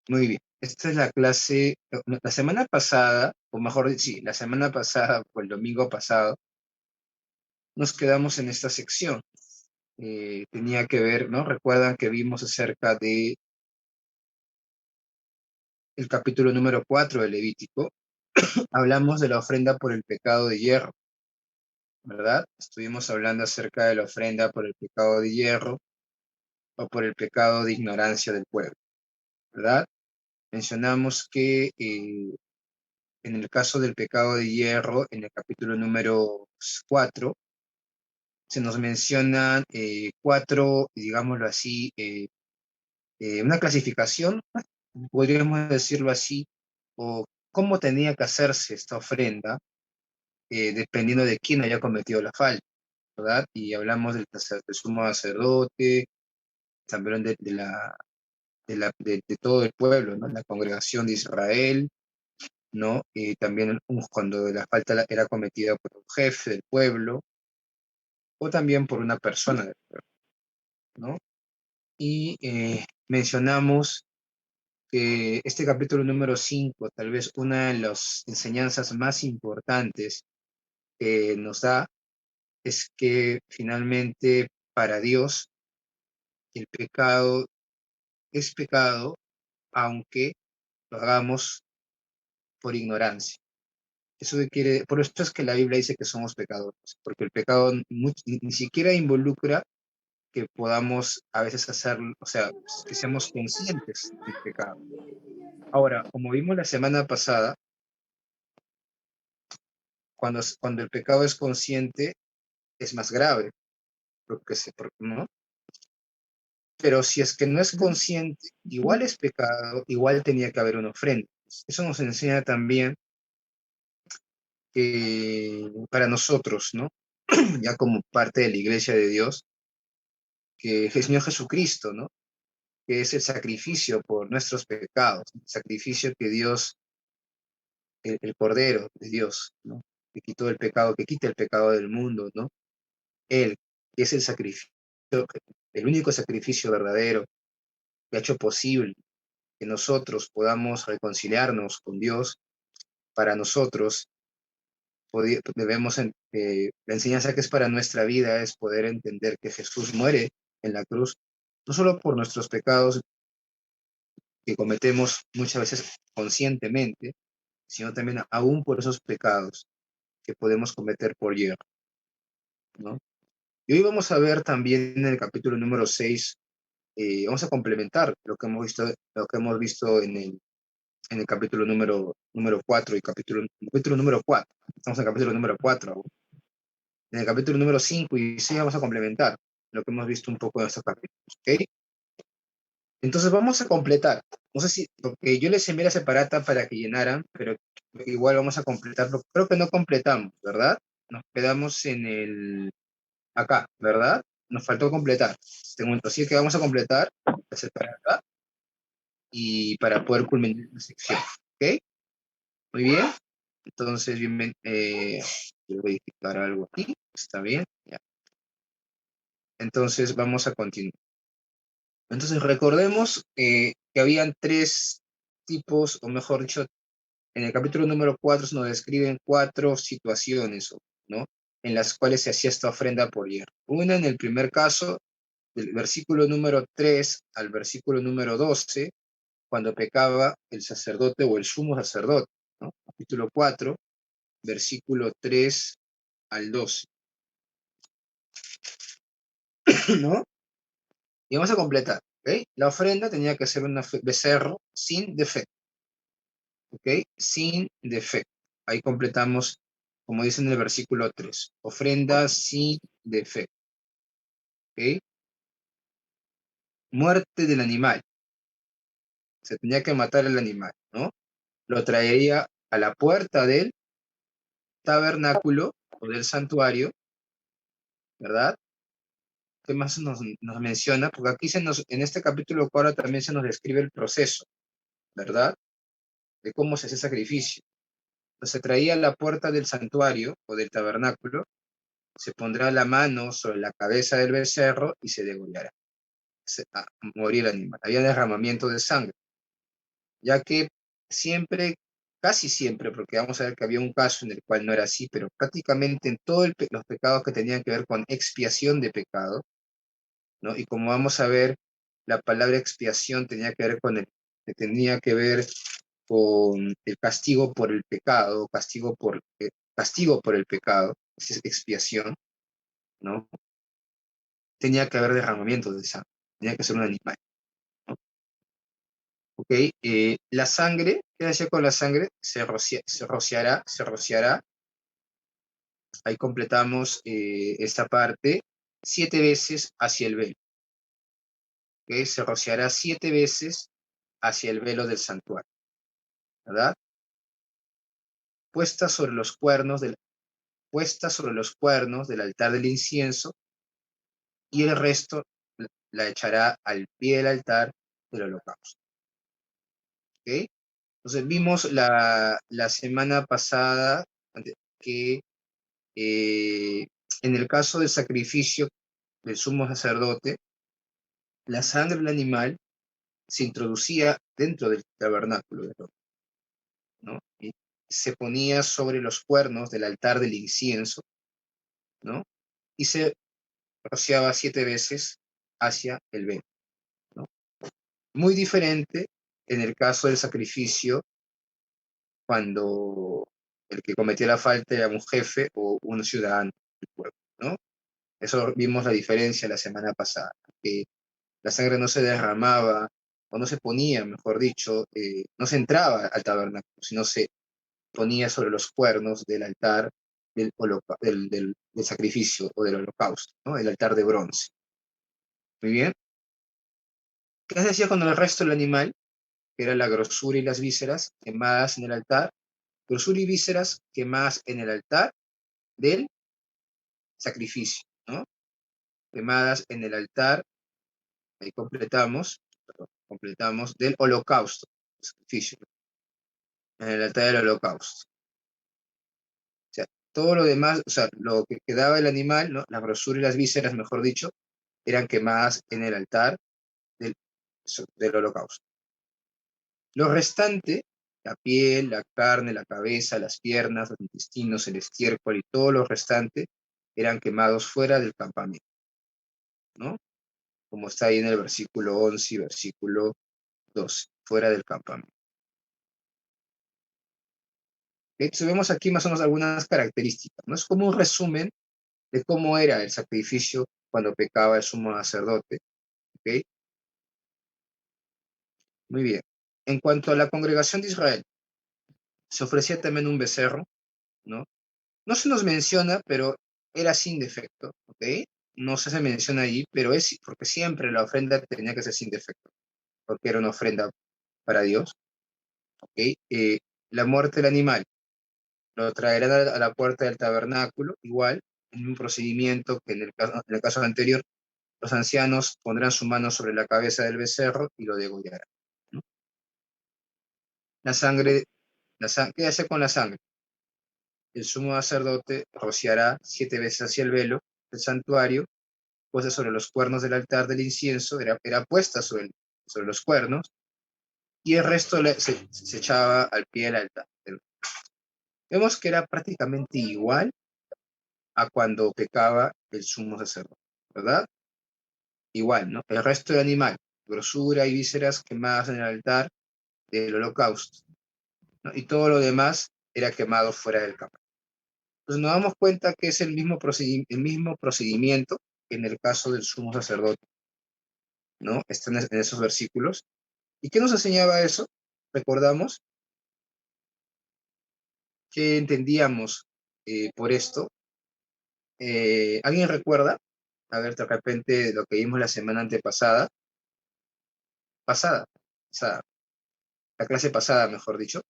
Muy bien. Esta es la clase, no, la semana pasada, o mejor, sí, la semana pasada o el domingo pasado, nos quedamos en esta sección. Tenía que ver, ¿no? Recuerdan que vimos acerca de el capítulo número 4 de Levítico. Hablamos de la ofrenda por el pecado de hierro, ¿verdad? Estuvimos hablando acerca de la ofrenda por el pecado de hierro o por el pecado de ignorancia del pueblo, ¿verdad? Mencionamos que en el caso del pecado de hierro, en el capítulo número 4, se nos mencionan cuatro, digámoslo así, una clasificación, podríamos decirlo así, o cómo tenía que hacerse esta ofrenda, dependiendo de quién haya cometido la falta, ¿verdad? Y hablamos del sumo sacerdote, también de todo el pueblo, ¿no? La congregación de Israel, ¿no? También cuando la falta era cometida por un jefe del pueblo, o también por una persona del pueblo, ¿no? Y mencionamos que este capítulo número 5, tal vez una de las enseñanzas más importantes que nos da, es que finalmente para Dios el pecado es pecado, aunque lo hagamos por ignorancia. Por eso es que la Biblia dice que somos pecadores, porque el pecado ni siquiera involucra que podamos a veces hacer, o sea, que seamos conscientes del pecado. Ahora, como vimos la semana pasada, cuando el pecado es consciente, es más grave, ¿no? Pero si es que no es consciente, igual es pecado, igual tenía que haber una ofrenda. Eso nos enseña también que para nosotros, ¿no? Ya como parte de la iglesia de Dios, que el Señor Jesucristo, ¿no? Que es el sacrificio por nuestros pecados, el sacrificio que Dios, el Cordero de Dios, ¿no? Que quitó el pecado, que quita el pecado del mundo, ¿no? Él, que es el sacrificio, el único sacrificio verdadero que ha hecho posible que nosotros podamos reconciliarnos con Dios. Para nosotros debemos, la enseñanza que es para nuestra vida es poder entender que Jesús muere en la cruz, no solo por nuestros pecados que cometemos muchas veces conscientemente, sino también aún por esos pecados que podemos cometer por hierro, ¿no? Y hoy vamos a ver también en el capítulo número 6, vamos a complementar lo que hemos visto en el capítulo número 4 y capítulo número 4. Estamos en el capítulo número 4 aún. En el capítulo número 5 y 6 vamos a complementar lo que hemos visto un poco en estos capítulos, ¿ok? Entonces vamos a completar. No sé si, porque yo les envié la separata para que llenaran, pero igual vamos a completarlo. Creo que no completamos, ¿verdad? Nos quedamos acá, ¿verdad? Nos faltó completar. Así que vamos a completar la separata y para poder culminar la sección, ¿ok? Muy bien. Entonces, voy a verificar algo aquí. Está bien. Ya. Entonces, vamos a continuar. Entonces, recordemos que habían tres tipos, o mejor dicho, en el capítulo número 4 se nos describen cuatro situaciones, ¿no? En las cuales se hacía esta ofrenda por hierro. Una, en el primer caso, del versículo número 3 al versículo número 12, cuando pecaba el sacerdote o el sumo sacerdote, ¿no? Capítulo 4, versículo 3 al 12, ¿no? Y vamos a completar, ¿ok? La ofrenda tenía que ser un becerro sin defecto, ¿ok? Sin defecto. Ahí completamos, como dice en el versículo 3, ofrenda sin defecto, ¿ok? Muerte del animal. Se tenía que matar el animal, ¿no? Lo traería a la puerta del tabernáculo o del santuario, ¿verdad? ¿Qué más nos menciona? Porque aquí en este capítulo 4 también se nos describe el proceso, ¿verdad? De cómo se hace sacrificio. Entonces se traía a la puerta del santuario o del tabernáculo, se pondrá la mano sobre la cabeza del becerro y se degollará. Morir el animal. Había derramamiento de sangre. ya que siempre, casi siempre, porque vamos a ver que había un caso en el cual no era así, pero prácticamente en todos los pecados que tenían que ver con expiación de pecado, ¿no? Y como vamos a ver, la palabra expiación tenía que ver con que tenía que ver con el castigo por el pecado, castigo por el pecado, esa es expiación, ¿no? Tenía que haber derramamiento de sangre, tenía que ser un animal, ¿no? ¿Ok? La sangre, ¿qué hace con la sangre? Se rociará, ahí completamos esta parte, 7 veces hacia el velo, ¿ok? Se rociará 7 veces hacia el velo del santuario, ¿verdad? Puesta sobre los cuernos puesta sobre los cuernos del altar del incienso, y el resto la echará al pie del altar del holocausto, ¿ok? Entonces vimos la semana pasada que eh, en el caso del sacrificio del sumo sacerdote, la sangre del animal se introducía dentro del tabernáculo, ¿no? Y se ponía sobre los cuernos del altar del incienso, ¿no? Y se rociaba 7 veces hacia el velo, ¿no? Muy diferente en el caso del sacrificio cuando el que cometía la falta era un jefe o un ciudadano del pueblo, ¿no? Eso vimos la diferencia la semana pasada, que la sangre no se derramaba o no se ponía, mejor dicho, no se entraba al tabernáculo, sino se ponía sobre los cuernos del altar del sacrificio o del holocausto, ¿no? El altar de bronce. Muy bien. ¿Qué se decía con el resto del animal? Que era la grosura y las vísceras quemadas en el altar, grosura y vísceras quemadas en el altar del sacrificio, ¿no? Quemadas en el altar, ahí completamos del holocausto, sacrificio, en el altar del holocausto. O sea, todo lo demás, o sea, lo que quedaba del animal, ¿no? La grosura y las vísceras, mejor dicho, eran quemadas en el altar del, del holocausto. Lo restante, la piel, la carne, la cabeza, las piernas, los intestinos, el estiércol y todo lo restante eran quemados fuera del campamento, ¿no? Como está ahí en el versículo 11 y versículo 12, fuera del campamento. Entonces vemos aquí más o menos algunas características, ¿no? Es como un resumen de cómo era el sacrificio cuando pecaba el sumo sacerdote, ¿ok? Muy bien. En cuanto a la congregación de Israel, se ofrecía también un becerro, ¿no? No se nos menciona, pero era sin defecto, ¿ok? No se menciona allí, pero es porque siempre la ofrenda tenía que ser sin defecto, porque era una ofrenda para Dios, ¿ok? La muerte del animal lo traerán a la puerta del tabernáculo, igual, en un procedimiento que en el caso anterior, los ancianos pondrán su mano sobre la cabeza del becerro y lo degollarán, ¿no? La sangre, ¿qué hace con la sangre? El sumo sacerdote rociará 7 veces hacia el velo del santuario, puesta sobre los cuernos del altar del incienso, era puesta sobre los cuernos, y el resto se echaba al pie del altar. Vemos que era prácticamente igual a cuando pecaba el sumo sacerdote, ¿verdad? Igual, ¿no? El resto del animal, grosura y vísceras quemadas en el altar del holocausto, ¿no? Y todo lo demás era quemado fuera del campo. Entonces nos damos cuenta que es el mismo procedimiento que en el caso del sumo sacerdote, ¿no? Están en esos versículos. ¿Y qué nos enseñaba eso? Recordamos que entendíamos por esto. ¿Alguien recuerda? A ver, de repente lo que vimos la semana antepasada, pasada, pasada, la clase pasada, mejor dicho,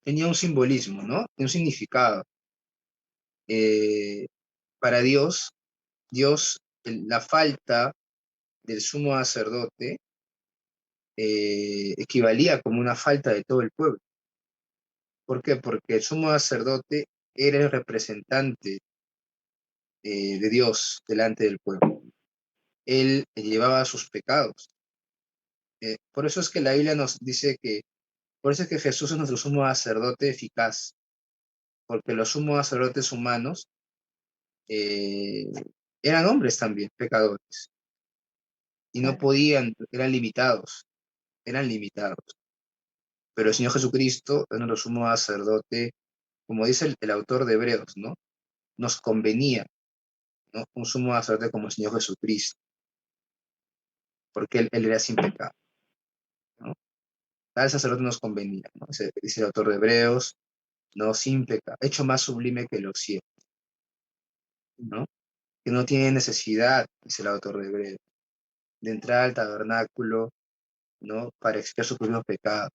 tenía un simbolismo, ¿no? Un significado. Eh, para Dios, la falta del sumo sacerdote equivalía como una falta de todo el pueblo. ¿Por qué? Porque el sumo sacerdote era el representante de Dios delante del pueblo. Él llevaba sus pecados, Por eso es que la Biblia nos dice que, por eso es que Jesús es nuestro sumo sacerdote eficaz, porque los sumos sacerdotes humanos eh, eran hombres también, pecadores, y no Claro. podían, eran limitados. Pero el Señor Jesucristo es nuestro sumo sacerdote, como dice el autor de Hebreos, ¿no? Nos convenía, ¿no? Un sumo sacerdote como el Señor Jesucristo, porque él era sin pecado, ¿no? Tal sacerdote nos convenía, ¿no? Dice el autor de Hebreos, no sin pecado, hecho más sublime que los cielos, ¿no? Que no tiene necesidad, dice el autor de Hebreos, de entrar al tabernáculo, ¿no? Para expiar sus propios pecados.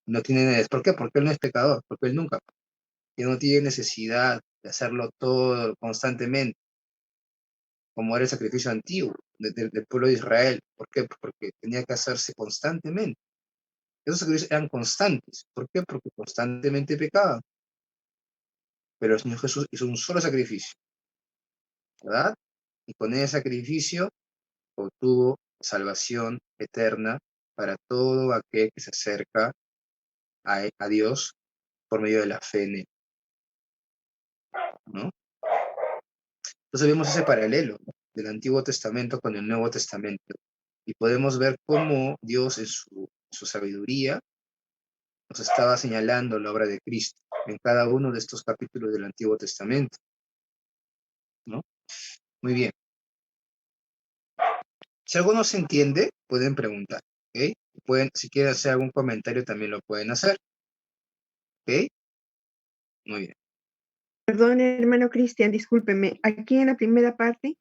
No tiene, ¿por qué? Porque él no es pecador, porque él nunca, que no tiene necesidad de hacerlo todo constantemente, como era el sacrificio antiguo del pueblo de Israel. ¿Por qué? Porque tenía que hacerse constantemente. Esos sacrificios eran constantes. ¿Por qué? Porque constantemente pecaban. Pero el Señor Jesús hizo un solo sacrificio, ¿verdad? Y con ese sacrificio obtuvo salvación eterna para todo aquel que se acerca a Dios por medio de la fe en él, ¿no? Entonces vemos ese paralelo, ¿no? Del Antiguo Testamento con el Nuevo Testamento. Y podemos ver cómo Dios en su sabiduría nos estaba señalando la obra de Cristo en cada uno de estos capítulos del Antiguo Testamento, ¿no? Muy bien. Si algo no se entiende, pueden preguntar, ¿ok? Si quieren hacer algún comentario, también lo pueden hacer, ¿ok? Muy bien. Perdón, hermano Cristian, discúlpeme. Aquí en la primera parte,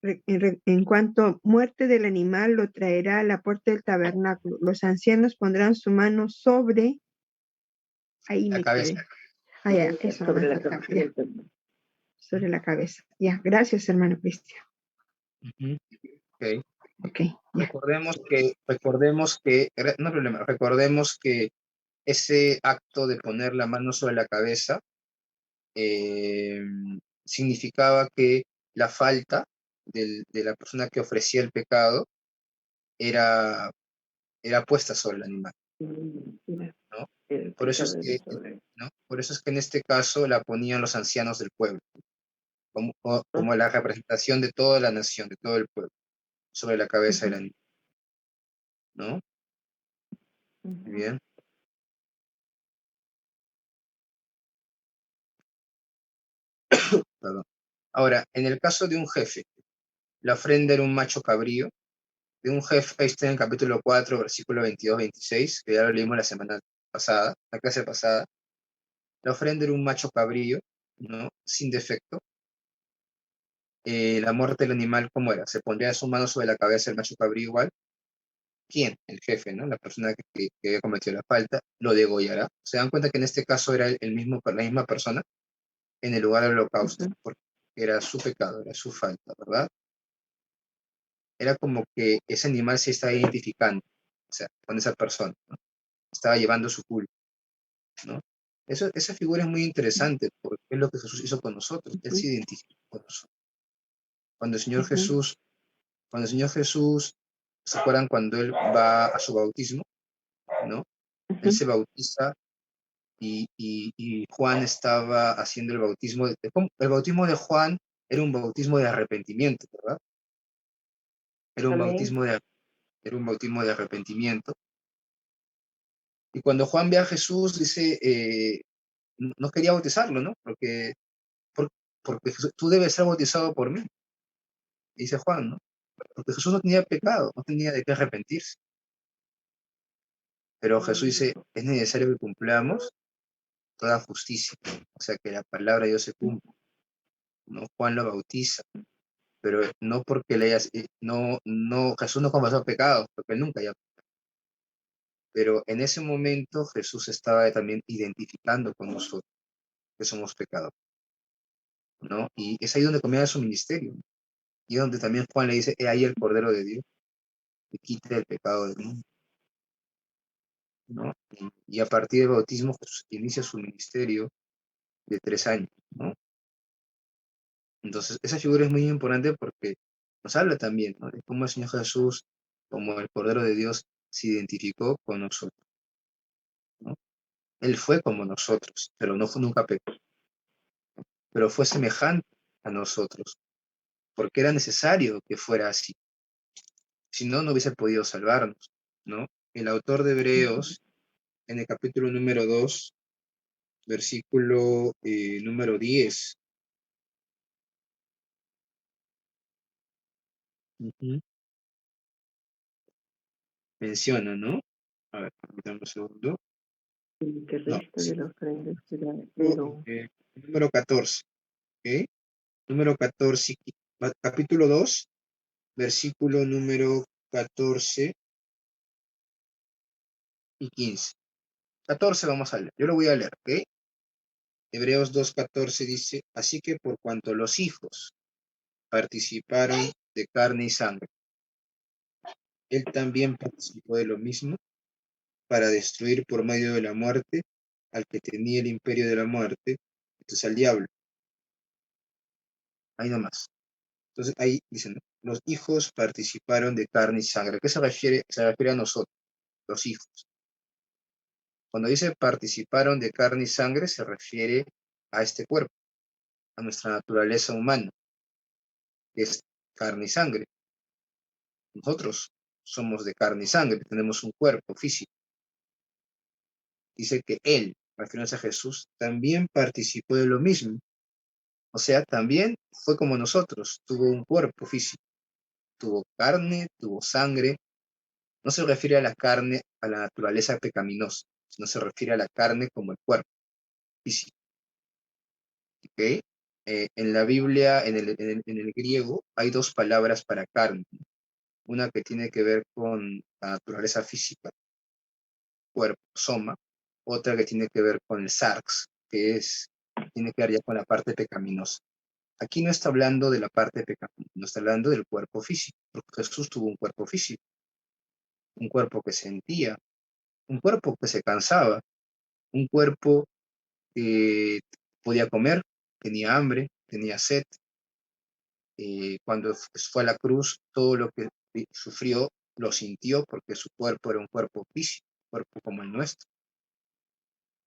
en cuanto muerte del animal, lo traerá a la puerta del tabernáculo. Los ancianos pondrán su mano sobre, ahí La me cabeza. quedé. Ah, ya, eso Sobre me la faltaba, cabeza ya, del perdón. sobre la cabeza. Ya, gracias, hermano Cristian. Ujú, ok. Ok, ya. No hay problema, recordemos que ese acto de poner la mano sobre la cabeza eh, significaba que la falta de la persona que ofrecía el pecado era, era puesta sobre el animal, Mira, ¿no? el Por eso pecado es de que, sobre. ¿no? Por eso es que en este caso la ponían los ancianos del pueblo, Ah, como la representación de toda la nación, de todo el pueblo, sobre la cabeza del Ujú. animal, ¿no? Muy ujú. bien. Perdón. Ahora, en el caso de un jefe, la ofrenda era un macho cabrío, de un jefe, ahí está en el capítulo 4, versículo 22-26, que ya lo leímos la semana pasada, la clase pasada. La ofrenda era un macho cabrío, ¿no? Sin defecto. La muerte del animal, ¿cómo era? Se pondría su mano sobre la cabeza del macho cabrío igual. ¿Quién? El jefe, ¿no? La persona que había cometido la falta, lo degollará. Se dan cuenta que en este caso era el mismo, la misma persona en el lugar del holocausto, Ujú. porque era su pecado, era su falta, ¿verdad? Era como que ese animal se estaba identificando, o sea, con esa persona, ¿no? Estaba llevando su culpa, ¿no? Esa figura es muy interesante porque es lo que Jesús hizo con nosotros. Él se identificó con nosotros. Cuando el Señor Ujú, Jesús, cuando el Señor Jesús, ¿se acuerdan cuando Él va a su bautismo, ¿no? Él ujú. se bautiza y Juan estaba haciendo el bautismo. El bautismo de Juan era un bautismo de arrepentimiento, ¿verdad? Era un Amén. bautismo era un bautismo de arrepentimiento. Y cuando Juan ve a Jesús, dice, no quería bautizarlo, ¿no? Por- porque tú debes ser bautizado por mí, dice Juan, ¿no? Porque Jesús no tenía pecado, no tenía de qué arrepentirse. Pero Jesús dice, es necesario que cumplamos toda justicia, o sea, que la palabra de Dios se cumpla, ¿no? Juan lo bautiza, pero no porque le hayas, no, Jesús no confesó pecado, porque él nunca ya, pero en ese momento Jesús estaba también identificando con nosotros que somos pecadores, ¿no? Y es ahí donde comienza su ministerio, ¿no? Y donde también Juan le dice, he ahí el Cordero de Dios, que quita el pecado del mundo, ¿no? Y a partir del bautismo Jesús inicia su ministerio de 3 años, ¿no? Entonces, esa figura es muy importante porque nos habla también, ¿no? De cómo el Señor Jesús como el Cordero de Dios, se identificó con nosotros, ¿no? Él fue como nosotros, pero nunca pecó, pero fue semejante a nosotros, porque era necesario que fuera así. Si no, no hubiese podido salvarnos, ¿no? El autor de Hebreos, en el capítulo número 2, versículo número 10, menciona, ¿no? A ver, permítame un segundo. El que No, resta sí, de la ofrenda será, pero número 14, ¿ok? Número 14, capítulo 2, versículo número 14 y 15. 14 vamos a leer, yo lo voy a leer, ¿ok? Hebreos 2:14 dice, así que por cuanto los hijos participaron de carne y sangre, él también participó de lo mismo para destruir por medio de la muerte al que tenía el imperio de la muerte, entonces al diablo. Ahí nomás. Entonces ahí dicen, ¿no? Los hijos participaron de carne y sangre. ¿A qué se refiere? Se refiere a nosotros, los hijos. Cuando dice participaron de carne y sangre, se refiere a este cuerpo, a nuestra naturaleza humana, que es carne y sangre. Nosotros somos de carne y sangre, tenemos un cuerpo físico. Dice que él, refiriéndose a Jesús, también participó de lo mismo. O sea, también fue como nosotros, tuvo un cuerpo físico, tuvo carne, tuvo sangre. No se refiere a la carne, a la naturaleza pecaminosa, sino se refiere a la carne como el cuerpo físico. ¿Ok? En la Biblia, en el griego, hay dos palabras para carne. Una que tiene que ver con la naturaleza física, cuerpo, soma. Otra que tiene que ver con el sarx, tiene que ver ya con la parte pecaminosa. Aquí no está hablando de la parte pecaminosa, no está hablando del cuerpo físico, porque Jesús tuvo un cuerpo físico, un cuerpo que sentía, un cuerpo que se cansaba, un cuerpo que podía comer, tenía hambre, tenía sed. Cuando fue a la cruz, todo lo que sufrió lo sintió porque su cuerpo era un cuerpo físico, un cuerpo como el nuestro,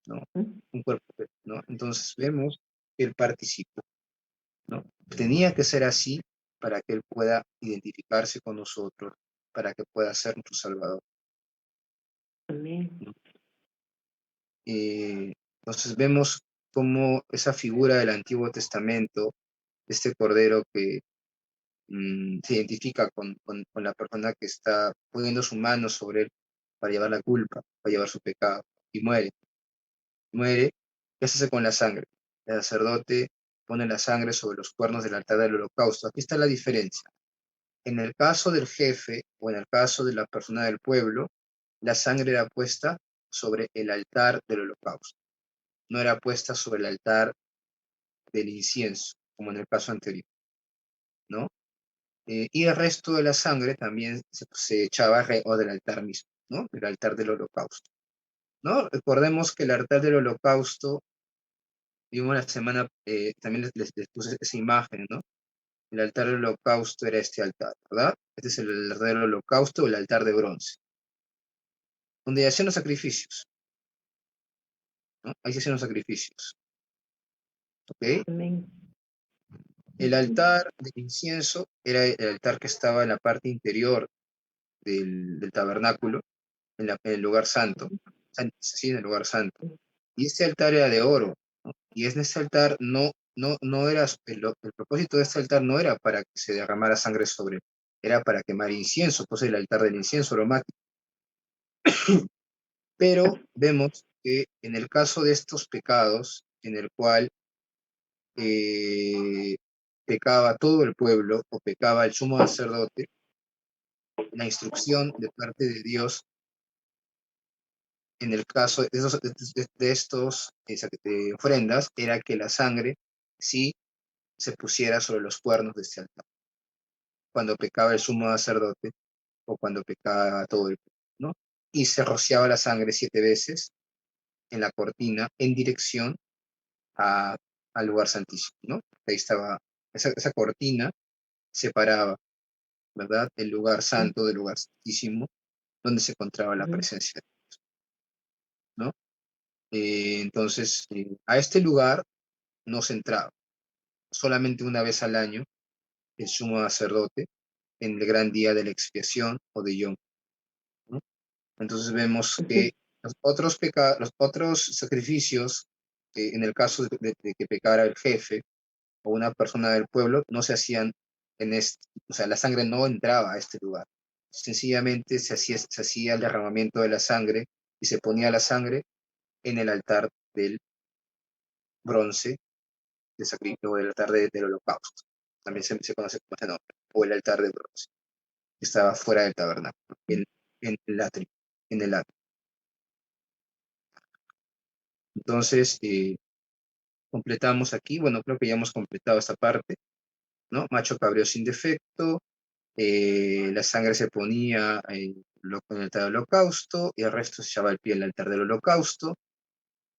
¿no? Un cuerpo, ¿no? Entonces vemos que él participó, ¿no? Tenía que ser así para que él pueda identificarse con nosotros, para que pueda ser nuestro Salvador, amén. ¿no? Entonces vemos cómo esa figura del Antiguo Testamento, este Cordero que se identifica con la persona que está poniendo su mano sobre él para llevar la culpa, para llevar su pecado, y muere. Muere, ¿qué se hace con la sangre? El sacerdote pone la sangre sobre los cuernos del altar del holocausto. Aquí está la diferencia. En el caso del jefe o en el caso de la persona del pueblo, la sangre era puesta sobre el altar del holocausto. No era puesta sobre el altar del incienso, como en el caso anterior, ¿no? Y el resto de la sangre también se echaba alrededor del altar mismo, ¿no? El altar del holocausto, ¿no? Recordemos que el altar del holocausto, vimos la semana, también les puse esa imagen, ¿no? El altar del holocausto era este altar, ¿verdad? Este es el altar del holocausto o el altar de bronce, donde hacían los sacrificios, ¿no? Ahí se hacían los sacrificios, ¿ok? Amén. El altar del incienso era el altar que estaba en la parte interior del tabernáculo, en el lugar santo, sí, en el lugar santo. Y este altar era de oro, ¿no? Y en este altar no era, el propósito de este altar no era para que se derramara sangre sobre él, era para quemar incienso, pues el altar del incienso aromático. Pero vemos que en el caso de estos pecados, en el cual eh, pecaba todo el pueblo o pecaba el sumo sacerdote, la instrucción de parte de Dios en el caso de ofrendas era que la sangre sí se pusiera sobre los cuernos de este altar, cuando pecaba el sumo sacerdote o cuando pecaba todo el pueblo, ¿no? Y se rociaba la sangre 7 veces en la cortina en dirección a, al lugar santísimo, ¿no? Ahí estaba, esa cortina separaba ¿verdad? El lugar santo del lugar santísimo, donde se encontraba la Ujú. presencia de Dios, ¿no? Entonces, a este lugar no se entraba. Solamente una vez al año, el sumo sacerdote, en el gran día de la expiación o de Yom, ¿no? Entonces vemos que Sí. los otros sacrificios, en el caso de que pecara el jefe o una persona del pueblo, no se hacían en este, o sea, la sangre no entraba a este lugar. Sencillamente se hacía el derramamiento de la sangre y se ponía la sangre en el altar del bronce de sacrificio o el altar del holocausto. También se conoce como ese nombre, o el altar de bronce, que estaba fuera del tabernáculo, en el atrio, en el atrio. Entonces, completamos aquí, bueno, creo que ya hemos completado esta parte, ¿no? Macho cabrío sin defecto, la sangre se ponía en el altar del holocausto y el resto se echaba al pie del altar del holocausto,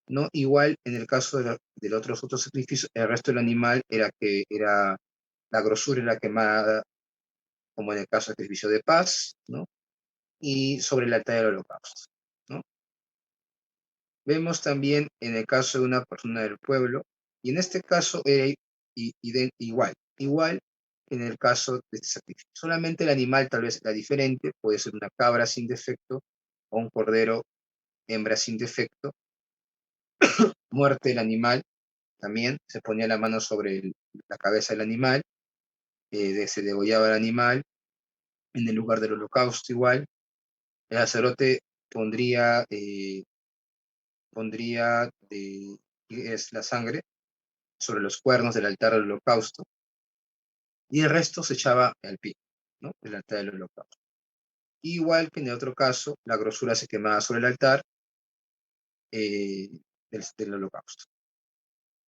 ¿no? Igual en el caso de los otros sacrificios, el resto del animal la grosura era quemada, como en el caso del sacrificio de paz, ¿no? Y sobre el altar del holocausto, ¿no? Vemos también en el caso de una persona del pueblo, y en este caso era igual en el caso de este sacrificio. Solamente el animal tal vez era diferente, puede ser una cabra sin defecto o un cordero hembra sin defecto. Muerte del animal también, se ponía la mano sobre la cabeza del animal, se degollaba el animal en el lugar del holocausto igual. El sacerdote pondría, es la sangre sobre los cuernos del altar del holocausto y el resto se echaba al pie, ¿no? El altar del holocausto. Igual que en el otro caso, la grosura se quemaba sobre el altar eh, del holocausto.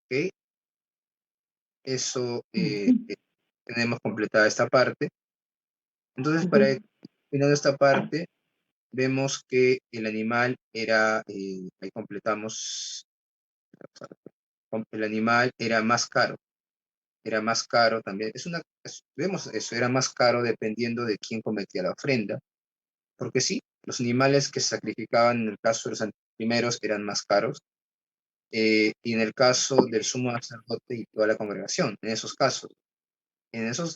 ¿Ok? Eso, tenemos completada esta parte. Entonces, para Ujú. terminar esta parte, vemos que el animal ahí completamos, el animal era más caro también. Vemos eso, era más caro dependiendo de quién cometía la ofrenda, porque sí, los animales que se sacrificaban en el caso de los primeros eran más caros, y en el caso del sumo sacerdote y toda la congregación, en esos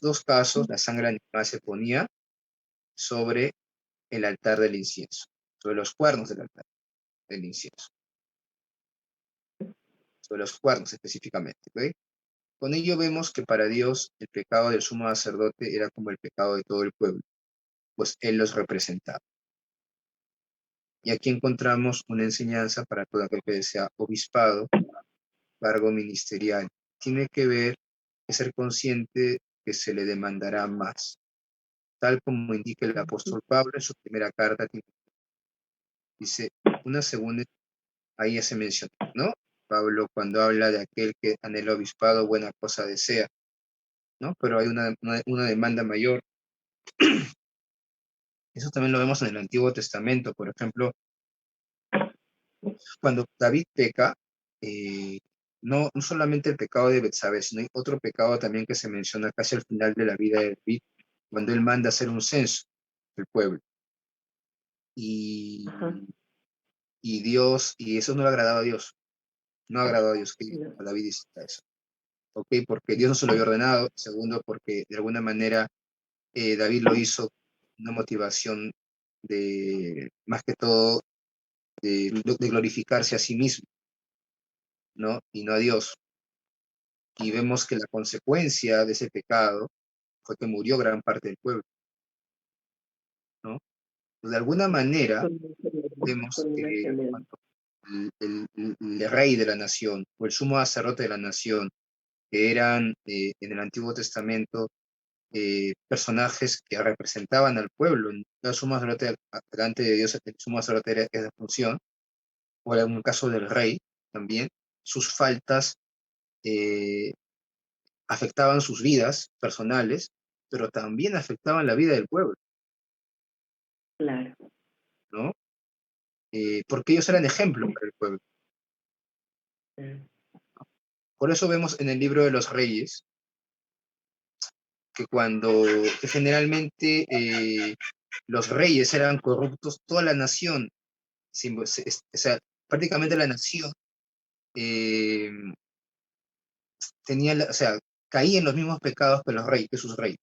dos casos, la sangre animal se ponía sobre el altar del incienso, sobre los cuernos del altar del incienso, sobre los cuernos específicamente, ¿ok? Con ello vemos que para Dios el pecado del sumo sacerdote era como el pecado de todo el pueblo, pues él los representaba. Y aquí encontramos una enseñanza para todo aquel que desea obispado, cargo ministerial. Tiene que ver, que ser consciente que se le demandará más, tal como indica el apóstol Pablo en su primera carta. Dice, una segunda, ahí ya se menciona, ¿no? Pablo cuando habla de aquel que anhela obispado, buena cosa desea, ¿no? Pero hay una demanda mayor. Eso también lo vemos en el Antiguo Testamento, por ejemplo, cuando David peca, no solamente el pecado de Betsabé, sino hay otro pecado también que se menciona casi al final de la vida de David, cuando él manda hacer un censo del pueblo. Y, Ajá. y eso no le agradaba a Dios, no agradaba a Dios que No. a David hiciera eso. ¿Ok? Porque Dios no se lo había ordenado. Segundo, porque de alguna manera David lo hizo con una motivación más que todo, de glorificarse a sí mismo, ¿no? Y no a Dios. Y vemos que la consecuencia de ese pecado fue que murió gran parte del pueblo, ¿no? Pues de alguna manera vemos que Condenación. cuando el rey de la nación o el sumo sacerdote de la nación, que eran en el Antiguo Testamento personajes que representaban al pueblo, el sumo sacerdote delante de Dios, el sumo sacerdote era esa función, o en un caso del rey también, sus faltas eh, afectaban sus vidas personales, pero también afectaban la vida del pueblo, Claro. ¿no? Porque ellos eran ejemplo para el pueblo. Mm. Por eso vemos en el libro de los Reyes que que generalmente los reyes eran corruptos, toda la nación, o sea, prácticamente la nación eh, o sea, caía en los mismos pecados que los reyes, que sus reyes,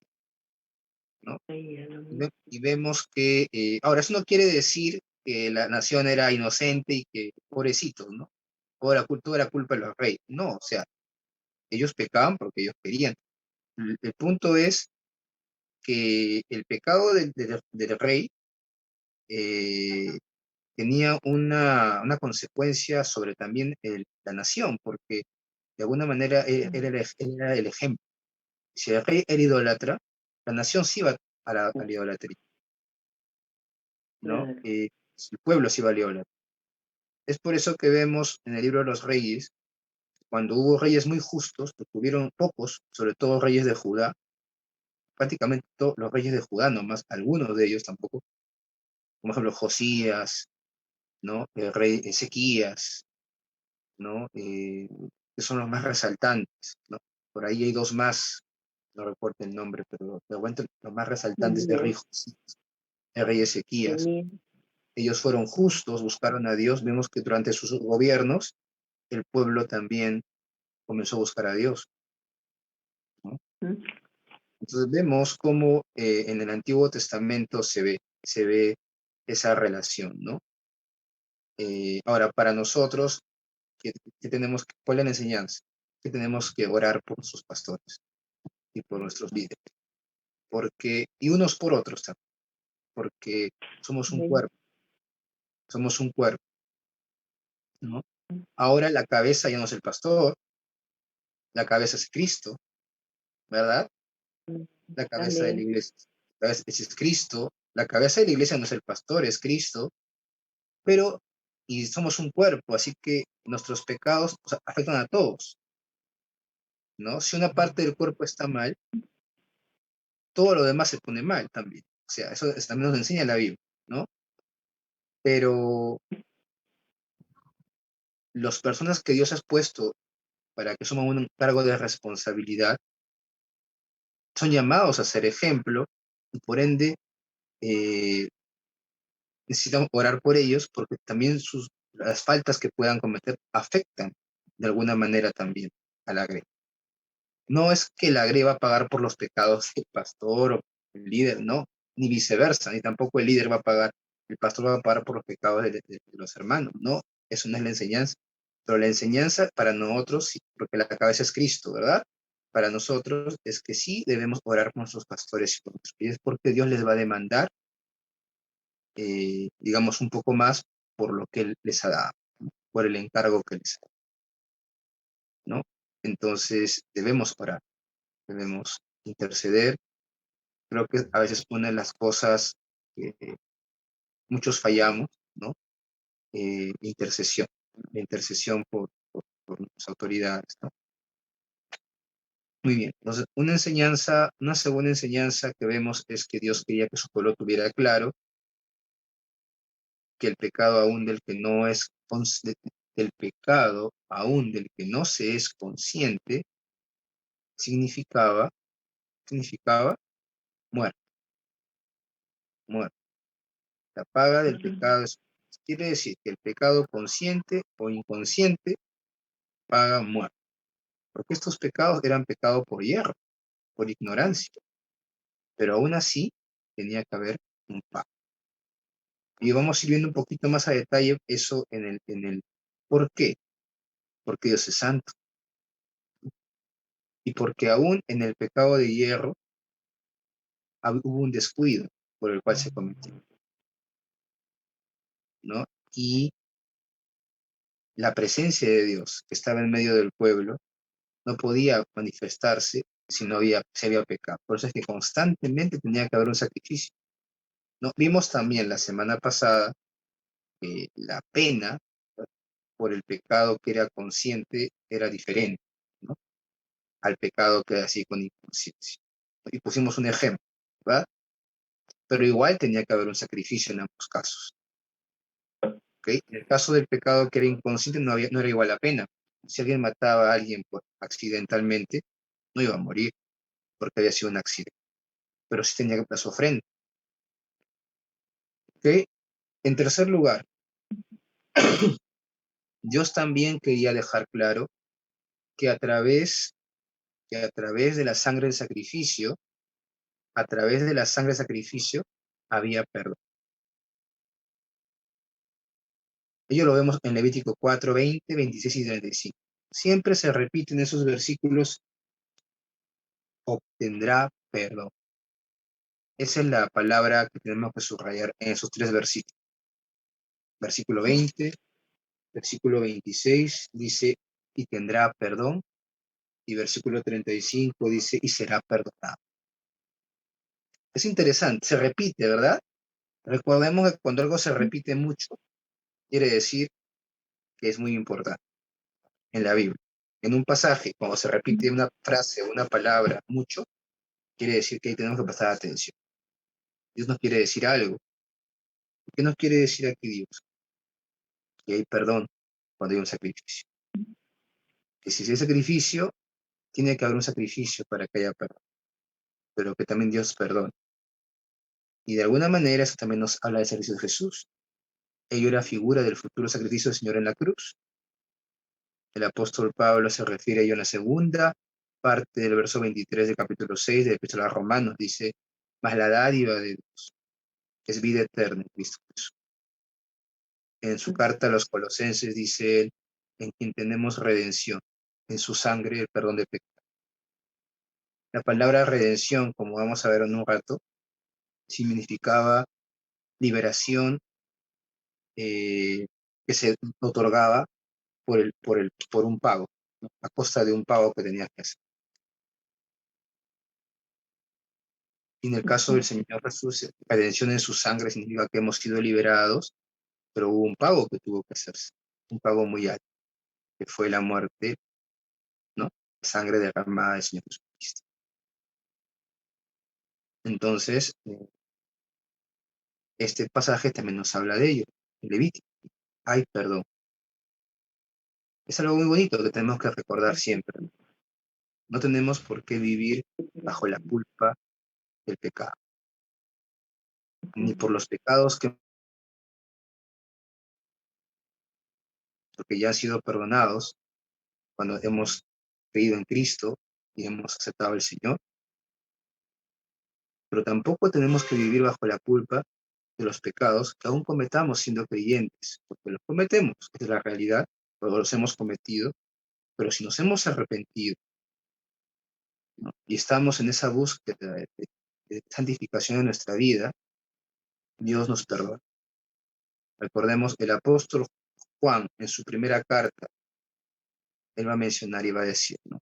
¿no? Ahí a lo mismo. Y vemos que, ahora, eso no quiere decir que la nación era inocente y que, pobrecitos, ¿no? Toda la culpa de los reyes. No, o sea, ellos pecaban porque ellos querían. El punto es que el pecado del rey eh, tenía una consecuencia sobre también la nación, porque de alguna manera él era el ejemplo. Si el rey era idólatra, la nación sí iba a la idolatría, ¿no? Claro. El pueblo sí iba a la idolatría. Es por eso que vemos en el libro de los reyes, cuando hubo reyes muy justos, que tuvieron pocos, sobre todo reyes de Judá, prácticamente todos los reyes de Judá, nomás algunos de ellos tampoco, como por ejemplo Josías, ¿no? El rey Ezequías, ¿no? Que son los más resaltantes, ¿no? Por ahí hay dos más, no recuerdo el nombre, pero te aguanto los más resaltantes de Ya. rey Josías, el rey Ezequías. Tenía. Ellos fueron justos, buscaron a Dios. Vemos que durante sus gobiernos el pueblo también comenzó a buscar a Dios, ¿no? ¿Mm? Entonces vemos cómo en el Antiguo Testamento se ve esa relación, ¿no? Ahora, para nosotros, ¿cuál es la enseñanza? Que tenemos que orar por sus pastores y por nuestros líderes, y unos por otros también, porque Bien. somos un cuerpo, ¿no? Ahora la cabeza ya no es el pastor, la cabeza es Cristo, ¿verdad? La cabeza de la Amén. iglesia es Cristo, la cabeza de la iglesia no es el pastor, es Cristo, pero, y somos un cuerpo, así que nuestros pecados, o sea, afectan a todos, ¿no? Si una parte del cuerpo está mal, todo lo demás se pone mal también. O sea, eso también nos enseña la Biblia, ¿no? Pero las personas que Dios ha puesto para que asuman un cargo de responsabilidad son llamados a ser ejemplo y por ende eh, necesitamos orar por ellos porque también las faltas que puedan cometer afectan de alguna manera también a la grey. No es que la grey va a pagar por los pecados del pastor o el líder, no, ni viceversa, ni tampoco el líder va a pagar, el pastor va a pagar por los pecados de los hermanos, no, eso no es la enseñanza. Pero la enseñanza para nosotros, sí, porque la cabeza es Cristo, ¿verdad? Para nosotros es que sí debemos orar por nuestros pastores y por nuestros líderes porque Dios les va a demandar, digamos, un poco más por lo que Él les ha dado, ¿no? Por el encargo que les ha dado, ¿no? Entonces debemos orar, debemos interceder. Creo que a veces una de las cosas que muchos fallamos, ¿no? Intercesión, la intercesión por las autoridades, ¿no? Muy bien, entonces una segunda enseñanza que vemos es que Dios quería que su pueblo tuviera claro que el pecado aún del que no es del pecado aún del que no se es consciente significaba muerte, muerte. La paga del pecado quiere decir que el pecado consciente o inconsciente paga muerte. Porque estos pecados eran pecado por hierro, por ignorancia, pero aún así tenía que haber un pago. Y vamos a ir viendo un poquito más a detalle eso en el por qué. Porque Dios es santo. Y porque aún en el pecado de hierro hubo un descuido por el cual se cometió, ¿no? Y la presencia de Dios que estaba en medio del pueblo no podía manifestarse si había pecado. Por eso es que constantemente tenía que haber un sacrificio, ¿no? Vimos también la semana pasada que la pena por el pecado que era consciente era diferente, ¿no? Al pecado que era así con inconsciencia. Y pusimos un ejemplo, ¿verdad? Pero igual tenía que haber un sacrificio en ambos casos, ¿ok? En el caso del pecado que era inconsciente no era igual la pena. Si alguien mataba a alguien accidentalmente, no iba a morir, porque había sido un accidente, pero sí tenía que dar su ofrenda. ¿Ok? En tercer lugar, Dios también quería dejar claro que a través de la sangre del sacrificio, a través de la sangre del sacrificio, había perdón. Ello lo vemos en Levítico 4, 20, 26 y 35. Siempre se repiten esos versículos, obtendrá perdón. Esa es la palabra que tenemos que subrayar en esos tres versículos. Versículo 20, versículo 26 dice, y tendrá perdón. Y versículo 35 dice, y será perdonado. Es interesante, se repite, ¿verdad? Recordemos que cuando algo se repite mucho, quiere decir que es muy importante en la Biblia. En un pasaje, cuando se repite una frase o una palabra mucho, quiere decir que ahí tenemos que prestar atención. Dios nos quiere decir algo. ¿Qué nos quiere decir aquí Dios? Que hay perdón cuando hay un sacrificio. Que si hay sacrificio, tiene que haber un sacrificio para que haya perdón. Pero que también Dios perdona. Y de alguna manera eso también nos habla del sacrificio de Jesús. Ello era figura del futuro sacrificio del Señor en la cruz. El apóstol Pablo se refiere a ello en la segunda parte del verso 23 del capítulo 6 de la Epístola a Romanos. Dice, mas la dádiva de Dios es vida eterna en Cristo Jesús. En su carta a los Colosenses dice él, en quien tenemos redención, en su sangre el perdón de pecados. La palabra redención, como vamos a ver en un rato, significaba liberación que se otorgaba por un pago, ¿no? A costa de un pago que tenías que hacer. Y en el caso del Señor Jesús, redención en su sangre significa que hemos sido liberados, pero hubo un pago que tuvo que hacerse, un pago muy alto, que fue la muerte, ¿no? La sangre derramada del Señor Jesucristo. Entonces, este pasaje también nos habla de ello, en Levítico. Hay perdón. Es algo muy bonito que tenemos que recordar siempre. No tenemos por qué vivir bajo la culpa del pecado, ni por los pecados porque ya han sido perdonados cuando hemos creído en Cristo y hemos aceptado al Señor. Pero tampoco tenemos que vivir bajo la culpa de los pecados que aún cometamos siendo creyentes, porque los cometemos, es la realidad, todos los hemos cometido, pero si nos hemos arrepentido, ¿no? Y estamos en esa búsqueda de santificación en nuestra vida, Dios nos perdona. Recordemos, el apóstol Juan, en su primera carta, él va a mencionar y va a decir, ¿no?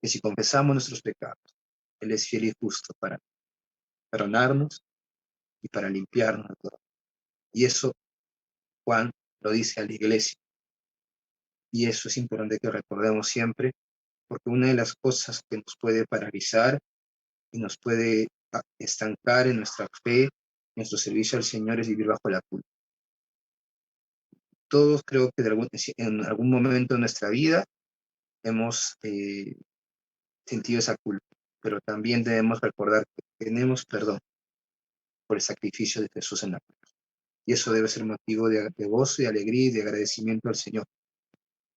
Que si confesamos nuestros pecados, Él es fiel y justo para perdonarnos y para limpiarnos de todo. Y eso Juan lo dice a la iglesia. Y eso es importante que recordemos siempre, porque una de las cosas que nos puede paralizar y nos puede estancar en nuestra fe, nuestro servicio al Señor, es vivir bajo la culpa. Todos creo que en algún momento de nuestra vida hemos sentido esa culpa, pero también debemos recordar que tenemos perdón por el sacrificio de Jesús en la cruz. Y eso debe ser motivo de gozo y alegría y de agradecimiento al Señor.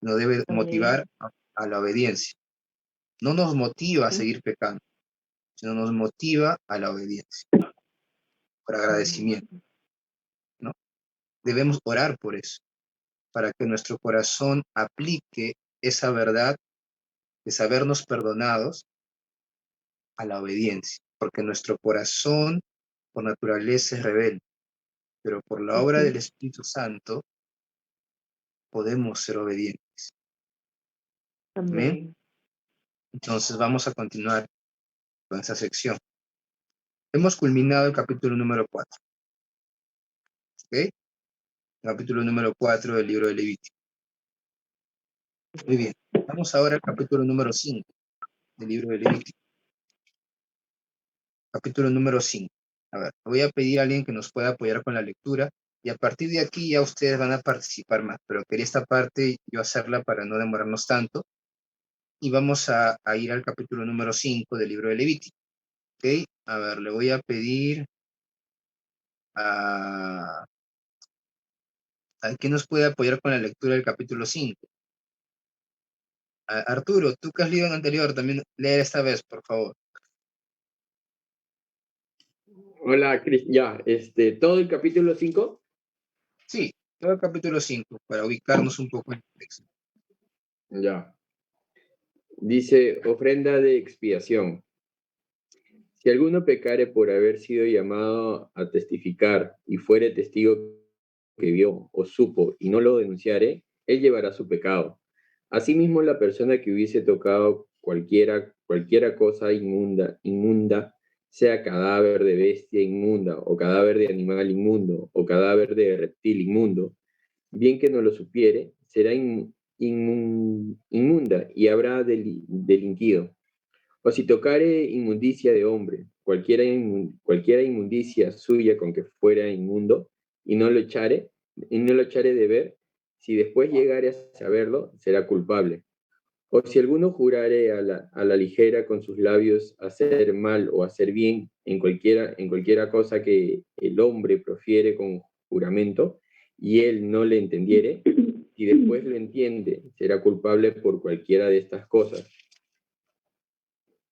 Nos debe motivar a la obediencia. No nos motiva a seguir pecando, sino nos motiva a la obediencia, por agradecimiento, ¿no? Debemos orar por eso, para que nuestro corazón aplique esa verdad de sabernos perdonados a la obediencia, porque nuestro corazón por naturaleza es rebelde, pero por la obra del Espíritu Santo podemos ser obedientes. Amén. Entonces vamos a continuar con esa sección. Hemos culminado el capítulo número 4. ¿Ok? Capítulo número 4 del libro de Levítico. Muy bien. Vamos ahora al capítulo número 5 del libro de Levítico. Capítulo número 5. A ver, voy a pedir a alguien que nos pueda apoyar con la lectura y a partir de aquí ya ustedes van a participar más, pero quería esta parte yo hacerla para no demorarnos tanto y vamos a ir al capítulo número 5 del libro de Levítico. ¿Ok? A ver, le voy a pedir a quién nos puede apoyar con la lectura del capítulo 5. Arturo, tú que has leído en anterior, también leer esta vez, por favor. Hola, Cris. Ya, todo el capítulo 5. Sí, todo el capítulo 5, para ubicarnos un poco en el texto. Ya. Dice, ofrenda de expiación. Si alguno pecare por haber sido llamado a testificar y fuere testigo que vio o supo y no lo denunciare, él llevará su pecado. Asimismo, la persona que hubiese tocado cualquiera cosa inmunda, sea cadáver de bestia inmunda, o cadáver de animal inmundo, o cadáver de reptil inmundo, bien que no lo supiere, será inmunda y habrá delinquido. O si tocare inmundicia de hombre, cualquiera inmundicia suya con que fuera inmundo, y no lo echare de ver, si después llegare a saberlo, será culpable. O si alguno jurare a la ligera con sus labios hacer mal o hacer bien en cualquiera cosa que el hombre profiere con juramento, y él no le entendiere, y después lo entiende, será culpable por cualquiera de estas cosas.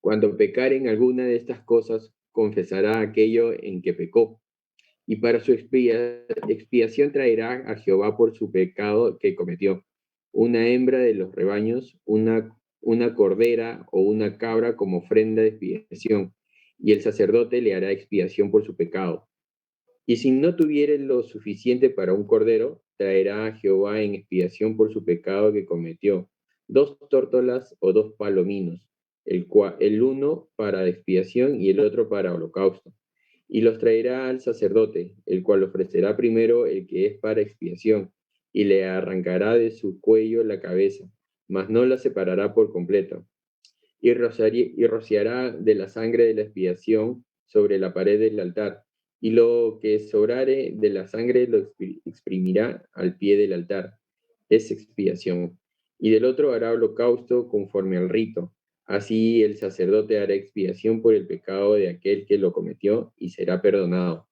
Cuando pecare en alguna de estas cosas, confesará aquello en que pecó, y para su expiación traerá a Jehová por su pecado que cometió una hembra de los rebaños, una cordera o una cabra como ofrenda de expiación, y el sacerdote le hará expiación por su pecado. Y si no tuviere lo suficiente para un cordero, traerá a Jehová en expiación por su pecado que cometió 2 tórtolas o 2 palominos, el uno para expiación y el otro para holocausto. Y los traerá al sacerdote, el cual ofrecerá primero el que es para expiación, y le arrancará de su cuello la cabeza, mas no la separará por completo. Y rociará de la sangre de la expiación sobre la pared del altar, y lo que sobrare de la sangre lo exprimirá al pie del altar. Es expiación. Y del otro hará holocausto conforme al rito. Así el sacerdote hará expiación por el pecado de aquel que lo cometió y será perdonado.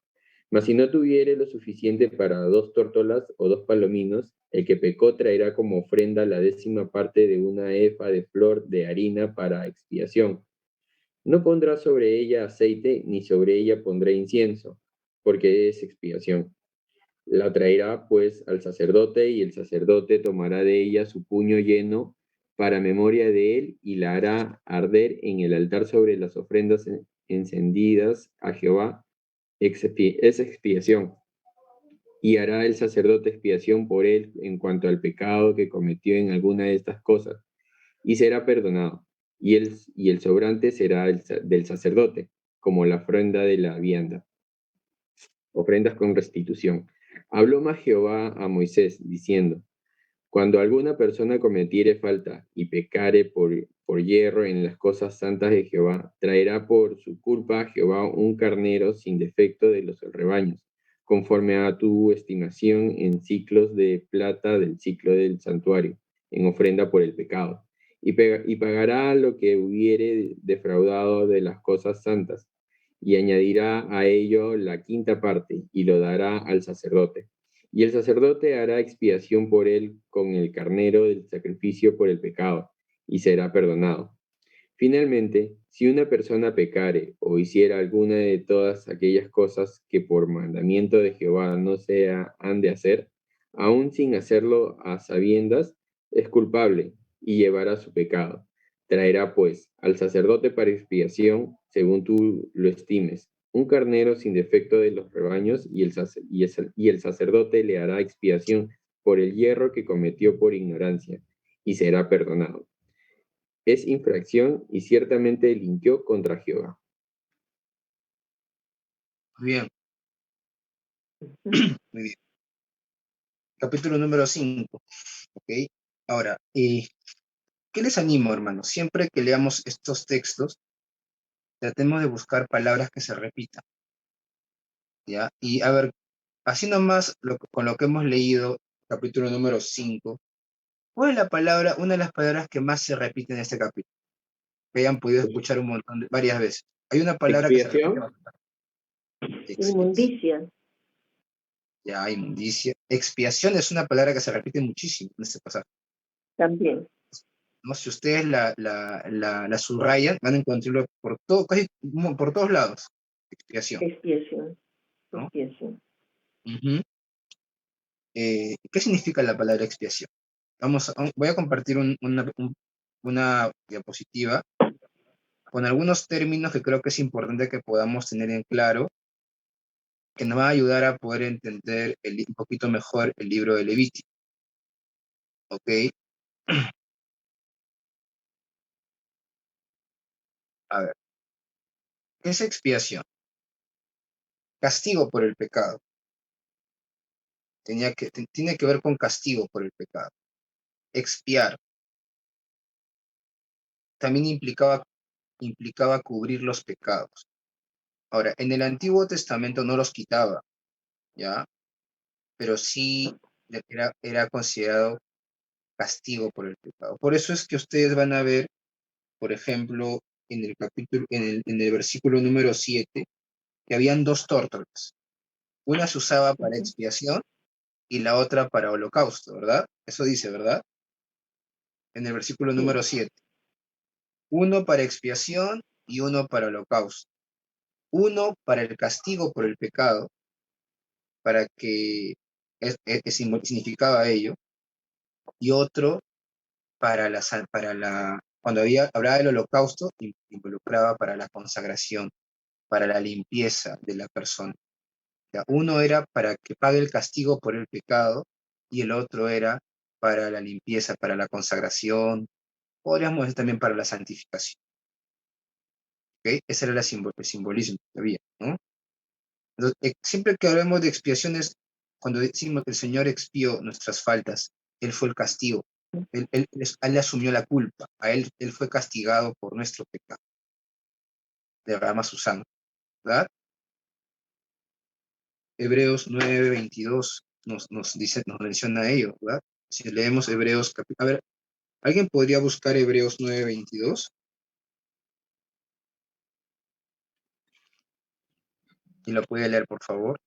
Mas si no tuviere lo suficiente para 2 tórtolas o 2 palominos, el que pecó traerá como ofrenda la 10ª parte de una efa de flor de harina para expiación. No pondrá sobre ella aceite, ni sobre ella pondrá incienso, porque es expiación. La traerá pues al sacerdote, y el sacerdote tomará de ella su puño lleno para memoria de él, y la hará arder en el altar sobre las ofrendas encendidas a Jehová. Es expiación. Y hará el sacerdote expiación por él en cuanto al pecado que cometió en alguna de estas cosas, y será perdonado. Y el sobrante será del sacerdote, como la ofrenda de la vianda. Ofrendas con restitución. Habló más Jehová a Moisés, diciendo: Cuando alguna persona cometiere falta y pecare por hierro en las cosas santas de Jehová, traerá por su culpa a Jehová un carnero sin defecto de los rebaños, conforme a tu estimación en ciclos de plata del ciclo del santuario, en ofrenda por el pecado. Y pagará lo que hubiere defraudado de las cosas santas, y añadirá a ello la 5ª parte, y lo dará al sacerdote. Y el sacerdote hará expiación por él con el carnero del sacrificio por el pecado, y será perdonado. Finalmente, si una persona pecare o hiciera alguna de todas aquellas cosas que por mandamiento de Jehová no se han de hacer, aun sin hacerlo a sabiendas, es culpable y llevará su pecado. Traerá pues al sacerdote para expiación, según tú lo estimes, un carnero sin defecto de los rebaños, y el sacerdote le hará expiación por el hierro que cometió por ignorancia, y será perdonado. Es infracción y ciertamente delinquió contra Jehová. Muy bien, muy bien. Capítulo número 5. ¿Ok? Ahora, ¿qué les animo, hermanos? Siempre que leamos estos textos, tratemos de buscar palabras que se repitan, ¿ya? Y a ver, así nomás con lo que hemos leído, capítulo número 5, ¿Cuál es la palabra, una de las palabras que más se repite en este capítulo? Que hayan podido escuchar varias veces. Hay una palabra que se repite Expiación. bastante. Inmundicia. Ya, inmundicia. Expiación es una palabra que se repite muchísimo en este pasaje. También. ¿No? Si ustedes la subrayan, van a encontrarlo por todo, casi por todos lados. Expiación. Expiación. ¿No? Expiación. Ujú. ¿Qué significa la palabra expiación? Voy a compartir una diapositiva con algunos términos que creo que es importante que podamos tener en claro, que nos va a ayudar a poder entender un poquito mejor el libro de Levítico. ¿Ok? A ver, ¿qué es expiación? Castigo por el pecado. Tiene que ver con castigo por el pecado. Expiar también implicaba cubrir los pecados. Ahora, en el Antiguo Testamento no los quitaba, ¿ya? Pero sí era considerado castigo por el pecado. Por eso es que ustedes van a ver, por ejemplo, en el versículo número 7, que habían dos tórtolas. Una se usaba para expiación y la otra para holocausto, ¿verdad? Eso dice, ¿verdad? En el versículo número 7. Uno para expiación y uno para holocausto. Uno para el castigo por el pecado, para que significaba ello, y otro cuando hablaba del holocausto, involucraba para la consagración, para la limpieza de la persona. Ya, uno era para que pague el castigo por el pecado y el otro era para la limpieza, para la consagración, podríamos decir también para la santificación. ¿Okay? Ese era el simbolismo que había, ¿no? Entonces, siempre que hablemos de expiaciones, cuando decimos que el Señor expió nuestras faltas, Él fue el castigo, Él le asumió la culpa, él fue castigado por nuestro pecado, derrama su sangre, ¿verdad? Hebreos 9:22 nos dice, nos menciona ello, ¿verdad? Si leemos Hebreos, a ver, ¿alguien podría buscar Hebreos 9:22? ¿Y lo puede leer, por favor?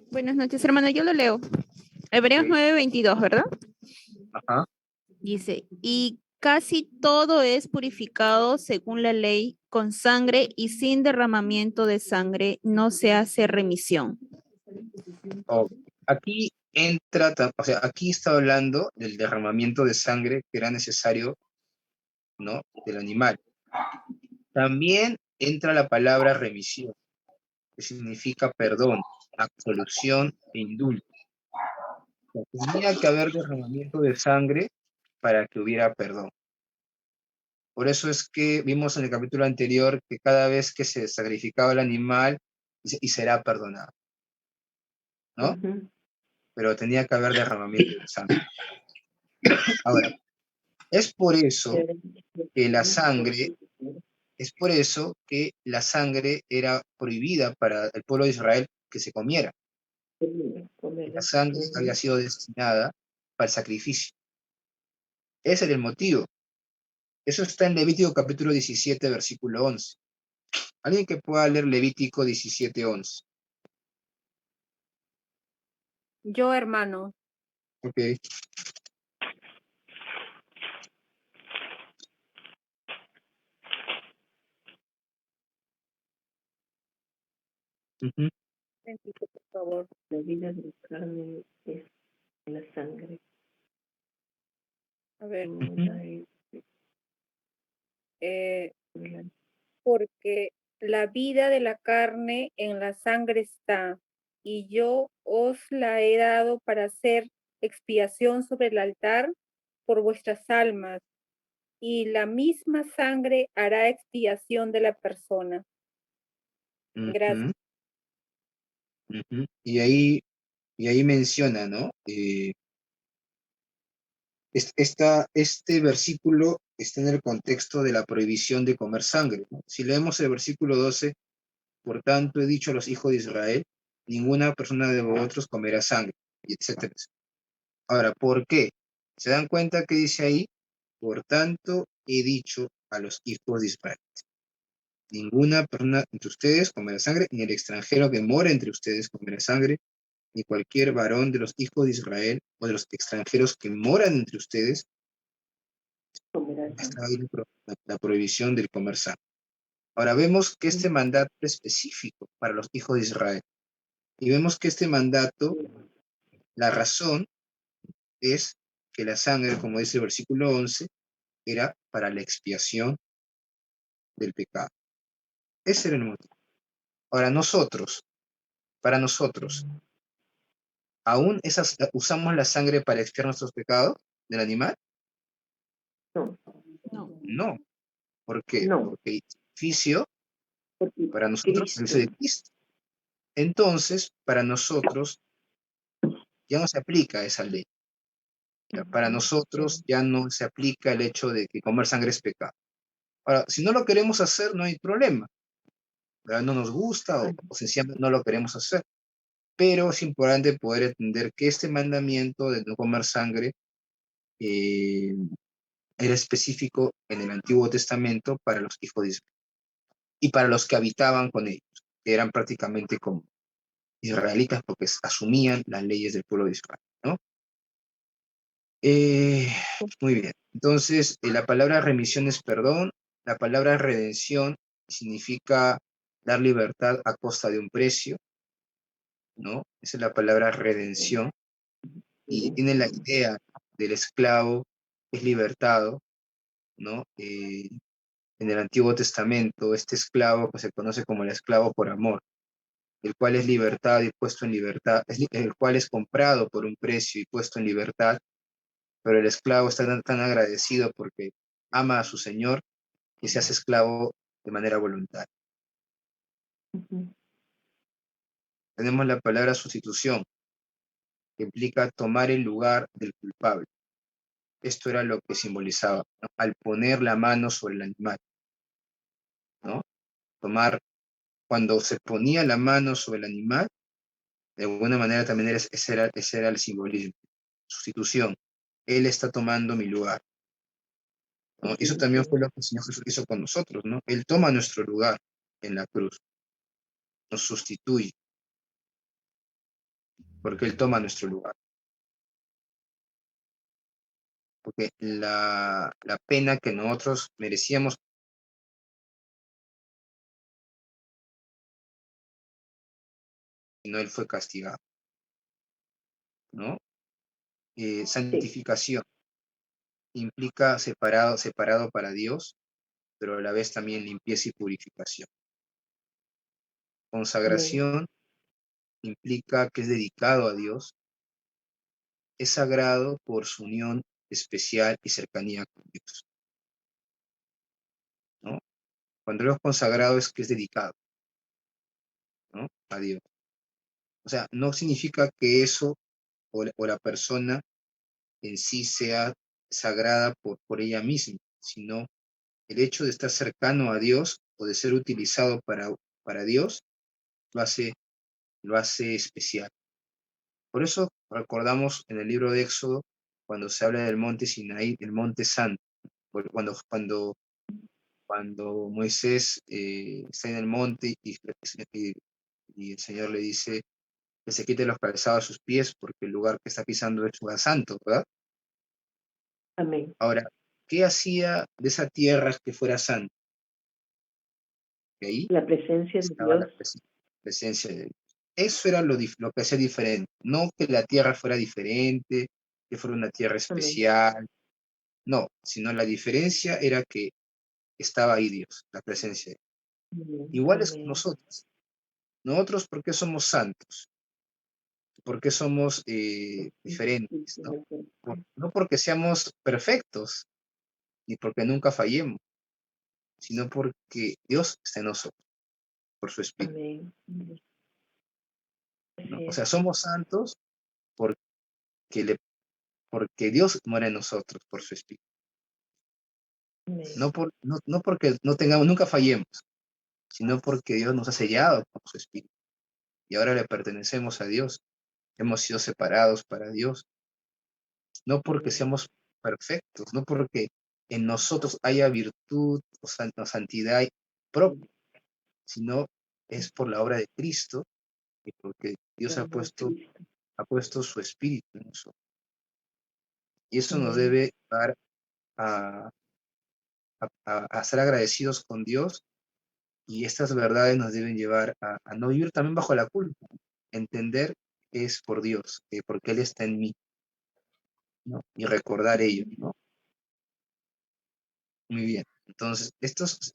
Buenas noches, hermano, yo lo leo. Hebreos Ok. 9:22, ¿verdad? Ajá. Dice, y casi todo es purificado según la ley con sangre y sin derramamiento de sangre no se hace remisión. Ok. Aquí entra, o sea, aquí está hablando del derramamiento de sangre que era necesario, ¿no? Del animal. También entra la palabra remisión, que significa perdón, absolución e indulto. O sea, tenía que haber derramamiento de sangre para que hubiera perdón. Por eso es que vimos en el capítulo anterior que cada vez que se sacrificaba el animal y será perdonado, ¿no? Pero tenía que haber derramamiento de sangre. Ahora, es por eso que la sangre era prohibida para el pueblo de Israel que se comiera. La sangre había sido destinada para el sacrificio. Ese era el motivo. Eso está en Levítico capítulo 17, versículo 11. ¿Alguien que pueda leer Levítico 17, 11? Yo, hermano. Ok. Ujú. Por favor. La vida de la carne es la sangre. A ver. Ujú. Eh, porque la vida de la carne en la sangre está, y yo os la he dado para hacer expiación sobre el altar por vuestras almas, y la misma sangre hará expiación de la persona. Gracias. Ujú. Ujú. Y ahí menciona, ¿no? Este versículo está en el contexto de la prohibición de comer sangre, ¿no? Si leemos el versículo 12, por tanto he dicho a los hijos de Israel, ninguna persona de vosotros comerá sangre, y etcétera. Ahora, ¿por qué? ¿Se dan cuenta que dice ahí? Por tanto, he dicho a los hijos de Israel. Ninguna persona entre ustedes comerá sangre, ni el extranjero que mora entre ustedes comerá sangre, ni cualquier varón de los hijos de Israel o de los extranjeros que moran entre ustedes. Está ahí la prohibición del comer sangre. Ahora vemos que este mandato es específico para los hijos de Israel. Y vemos que este mandato, la razón es que la sangre, como dice el versículo 11, era para la expiación del pecado. Ese era el motivo. Ahora para nosotros, ¿aún usamos la sangre para expiar nuestros pecados del animal? No, No. No. ¿Por qué? No. Porque el sacrificio porque para nosotros es el de Cristo. Entonces, para nosotros ya no se aplica esa ley. Para nosotros ya no se aplica el hecho de que comer sangre es pecado. Ahora, si no lo queremos hacer, no hay problema. ¿Verdad? No nos gusta o sencillamente no lo queremos hacer. Pero es importante poder entender que este mandamiento de no comer sangre era específico en el Antiguo Testamento para los hijos de Israel y para los que habitaban con ellos, que eran prácticamente como israelitas porque asumían las leyes del pueblo de Israel, ¿no? Muy bien. Entonces, la palabra remisión es perdón, la palabra redención significa dar libertad a costa de un precio, ¿no? Esa es la palabra redención. Y tiene la idea del esclavo que es libertado, ¿no? En el Antiguo Testamento, este esclavo que se conoce como el esclavo por amor, el cual es libertado y puesto en libertad, el cual es comprado por un precio y puesto en libertad, pero el esclavo está tan agradecido porque ama a su señor que se hace esclavo de manera voluntaria. Tenemos la palabra sustitución, que implica tomar el lugar del culpable. Esto era lo que simbolizaba, ¿no? Al poner la mano sobre el animal, ¿no? Cuando se ponía la mano sobre el animal, de alguna manera también ese era el simbolismo. Sustitución. Él está tomando mi lugar, ¿no? Eso también fue lo que el Señor Jesús hizo con nosotros, ¿no? Él toma nuestro lugar en la cruz, nos sustituye, porque Él toma nuestro lugar. Porque la pena que nosotros merecíamos, no Él fue castigado, ¿no? Santificación implica separado para Dios, pero a la vez también limpieza y purificación. Consagración implica que es dedicado a Dios, es sagrado por su unión especial y cercanía con Dios, ¿no? Cuando Dios es consagrado es que es dedicado, ¿no? A Dios. O sea, no significa que eso o la persona en sí sea sagrada por ella misma, sino el hecho de estar cercano a Dios o de ser utilizado para Dios lo hace especial. Por eso recordamos en el libro de Éxodo, cuando se habla del monte Sinaí, el monte santo, cuando Moisés está en el monte y el Señor le dice que se quite los calzados a sus pies porque el lugar que está pisando es lugar santo, ¿verdad? Amén. Ahora, ¿qué hacía de esa tierra que fuera santa? Que ahí La presencia de estaba la Dios. presencia de Dios. Eso era lo que hacía diferente. No que la tierra fuera diferente, que fuera una tierra Amén. especial. No, sino la diferencia era que estaba ahí Dios, la presencia de Dios. Iguales que nosotros. Nosotros, ¿por qué somos santos? ¿Por qué somos diferentes? ¿No? No porque seamos perfectos, ni porque nunca fallemos, sino porque Dios está en nosotros, por su Espíritu. Amén. ¿No? Así O es. sea, somos santos porque, porque Dios mora en nosotros, por su Espíritu. Amén. No porque no tengamos, nunca fallemos, sino porque Dios nos ha sellado con su Espíritu. Y ahora le pertenecemos a Dios. Hemos sido separados para Dios. no porque seamos perfectos, no porque en nosotros haya virtud o santidad propia, sino es por la obra de Cristo y porque Dios ha puesto su espíritu en nosotros. Y eso nos debe dar a, a ser agradecidos con Dios, y estas verdades nos deben llevar a no vivir también bajo la culpa, entender que es por Dios, porque Él está en mí, ¿no? Y recordar ello, ¿no? Muy bien. Entonces, estos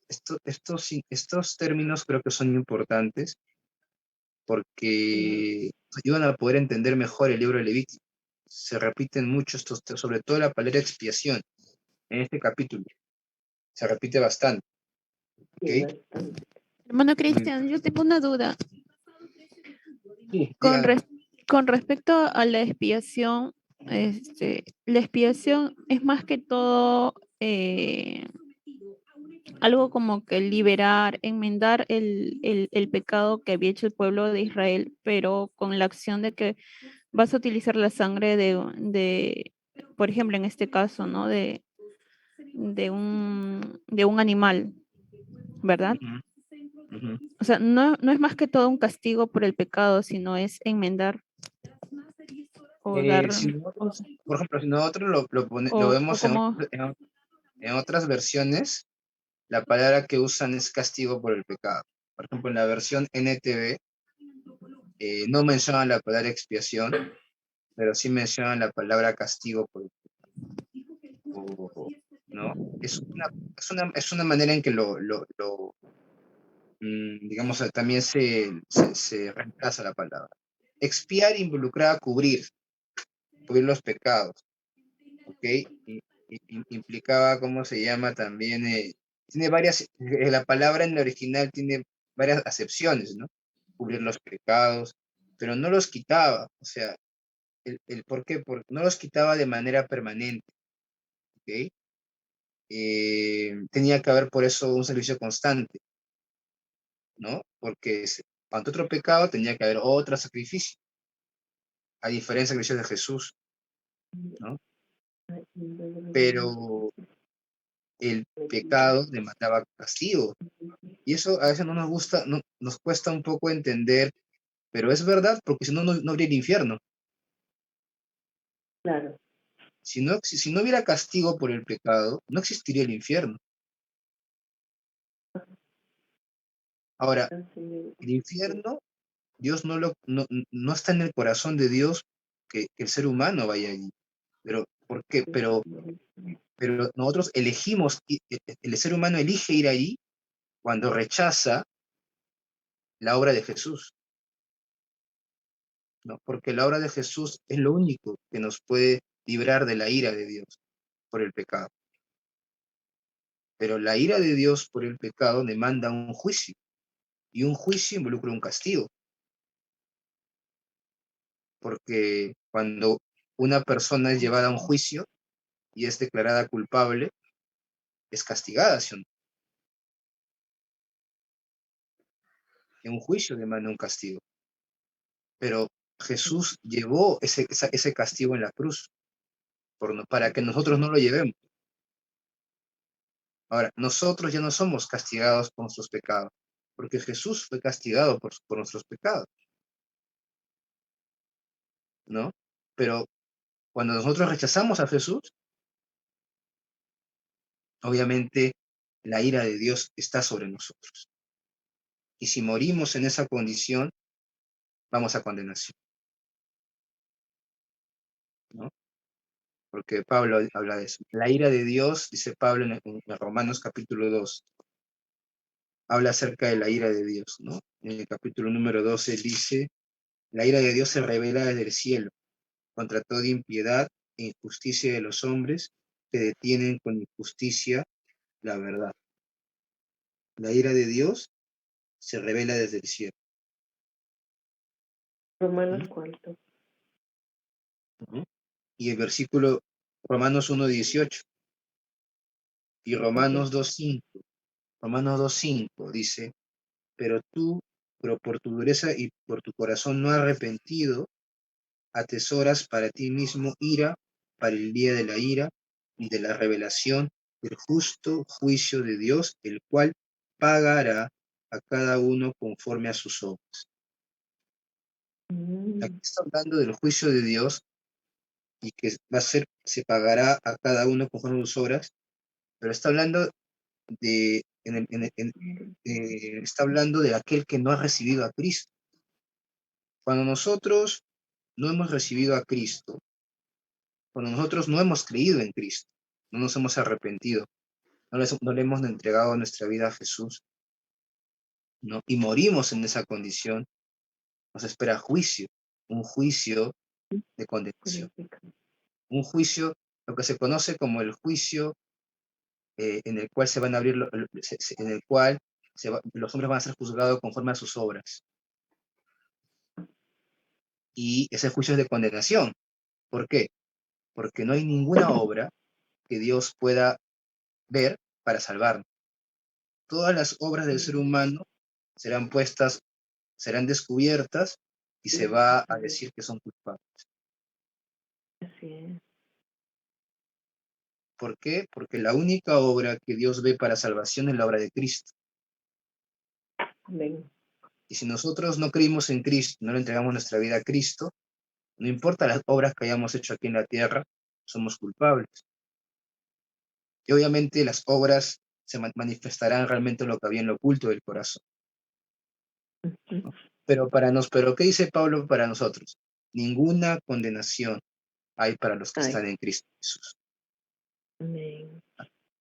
términos creo que son importantes porque nos ayudan a poder entender mejor el libro de Levítico. Se repiten mucho sobre todo la palabra expiación en este capítulo. Se repite bastante. ¿Ok? Hermano Cristian, yo tengo una duda. Sí, Con, dígame. con respecto a la expiación, la expiación es más que todo algo como que liberar, enmendar el pecado que había hecho el pueblo de Israel, pero con la acción de que vas a utilizar la sangre por ejemplo, en este caso, ¿no? De un animal, ¿verdad? Ujú, ujú. O sea, no es más que todo un castigo por el pecado, sino es enmendar o dar, Si o, nosotros, por ejemplo, si nosotros lo o vemos como, en otras versiones, la palabra que usan es castigo por el pecado. Por ejemplo, en la versión NTV no mencionan la palabra expiación, pero sí mencionan la palabra castigo por el pecado, ¿no? Es una manera en que digamos, también se reemplaza la palabra. Expiar involucraba cubrir los pecados, ¿ok? Implicaba, ¿cómo se llama? También, tiene varias, la palabra en el original tiene varias acepciones, ¿no? Cubrir los pecados, pero no los quitaba, o sea, el por qué, porque no los quitaba de manera permanente, ¿ok? Tenía que haber por eso un servicio constante, ¿no? Porque ante otro pecado tenía que haber otro sacrificio, a diferencia del sacrificio de Jesús, ¿no? Pero el pecado demandaba castigo. Y eso a veces no nos gusta, nos cuesta un poco entender, pero es verdad, porque si no, no habría el infierno. Claro. Si no hubiera castigo por el pecado, no existiría el infierno. Ahora, el infierno, Dios no está en el corazón de Dios que el ser humano vaya allí. Pero, ¿por qué? Pero nosotros elegimos, el ser humano elige ir allí cuando rechaza la obra de Jesús, ¿no? Porque la obra de Jesús es lo único que nos puede librar de la ira de Dios por el pecado. Pero la ira de Dios por el pecado demanda un juicio, y un juicio involucra un castigo, porque cuando una persona es llevada a un juicio y es declarada culpable, es castigada, ¿sí o no? En un juicio demanda un castigo. Pero Jesús llevó ese castigo en la cruz para que nosotros no lo llevemos. Ahora, nosotros ya no somos castigados por nuestros pecados, porque Jesús fue castigado por nuestros pecados, ¿no? Pero cuando nosotros rechazamos a Jesús, obviamente la ira de Dios está sobre nosotros. Y si morimos en esa condición, vamos a condenación, ¿no? Porque Pablo habla de eso. La ira de Dios, dice Pablo en Romanos capítulo 2, habla acerca de la ira de Dios, ¿no? En el capítulo número 12 dice, la ira de Dios se revela desde el cielo contra toda impiedad e injusticia de los hombres que detienen con injusticia la verdad. La ira de Dios se revela desde el cielo. Romanos cuánto. ¿No? Y el versículo Romanos 1:18 y Romanos 2:5. Romanos 2:5 dice, pero por tu dureza y por tu corazón no arrepentido, atesoras para ti mismo ira para el día de la ira y de la revelación del justo juicio de Dios, el cual pagará a cada uno conforme a sus obras. Aquí está hablando del juicio de Dios y que se pagará a cada uno conforme a sus obras, pero está hablando está hablando de aquel que no ha recibido a Cristo. Cuando nosotros no hemos recibido a Cristo, cuando nosotros no hemos creído en Cristo, no nos hemos arrepentido, no le hemos entregado nuestra vida a Jesús, ¿no? Y morimos en esa condición, nos espera juicio, un juicio de condenación, un juicio, lo que se conoce como el juicio en el cual se van a abrir, en el cual los hombres van a ser juzgados conforme a sus obras. Y ese juicio es de condenación. ¿Por qué? Porque no hay ninguna obra que Dios pueda ver para salvarnos. Todas las obras del ser humano serán puestas, serán descubiertas y se va a decir que son culpables. Así es. ¿Por qué? Porque la única obra que Dios ve para salvación es la obra de Cristo. Amén. Y si nosotros no creímos en Cristo, no le entregamos nuestra vida a Cristo, no importa las obras que hayamos hecho aquí en la tierra, somos culpables. Y obviamente las obras se manifestarán realmente lo que había en lo oculto del corazón. ¿No? Pero ¿qué dice Pablo para nosotros? Ninguna condenación hay para los que están en Cristo Jesús. Amén.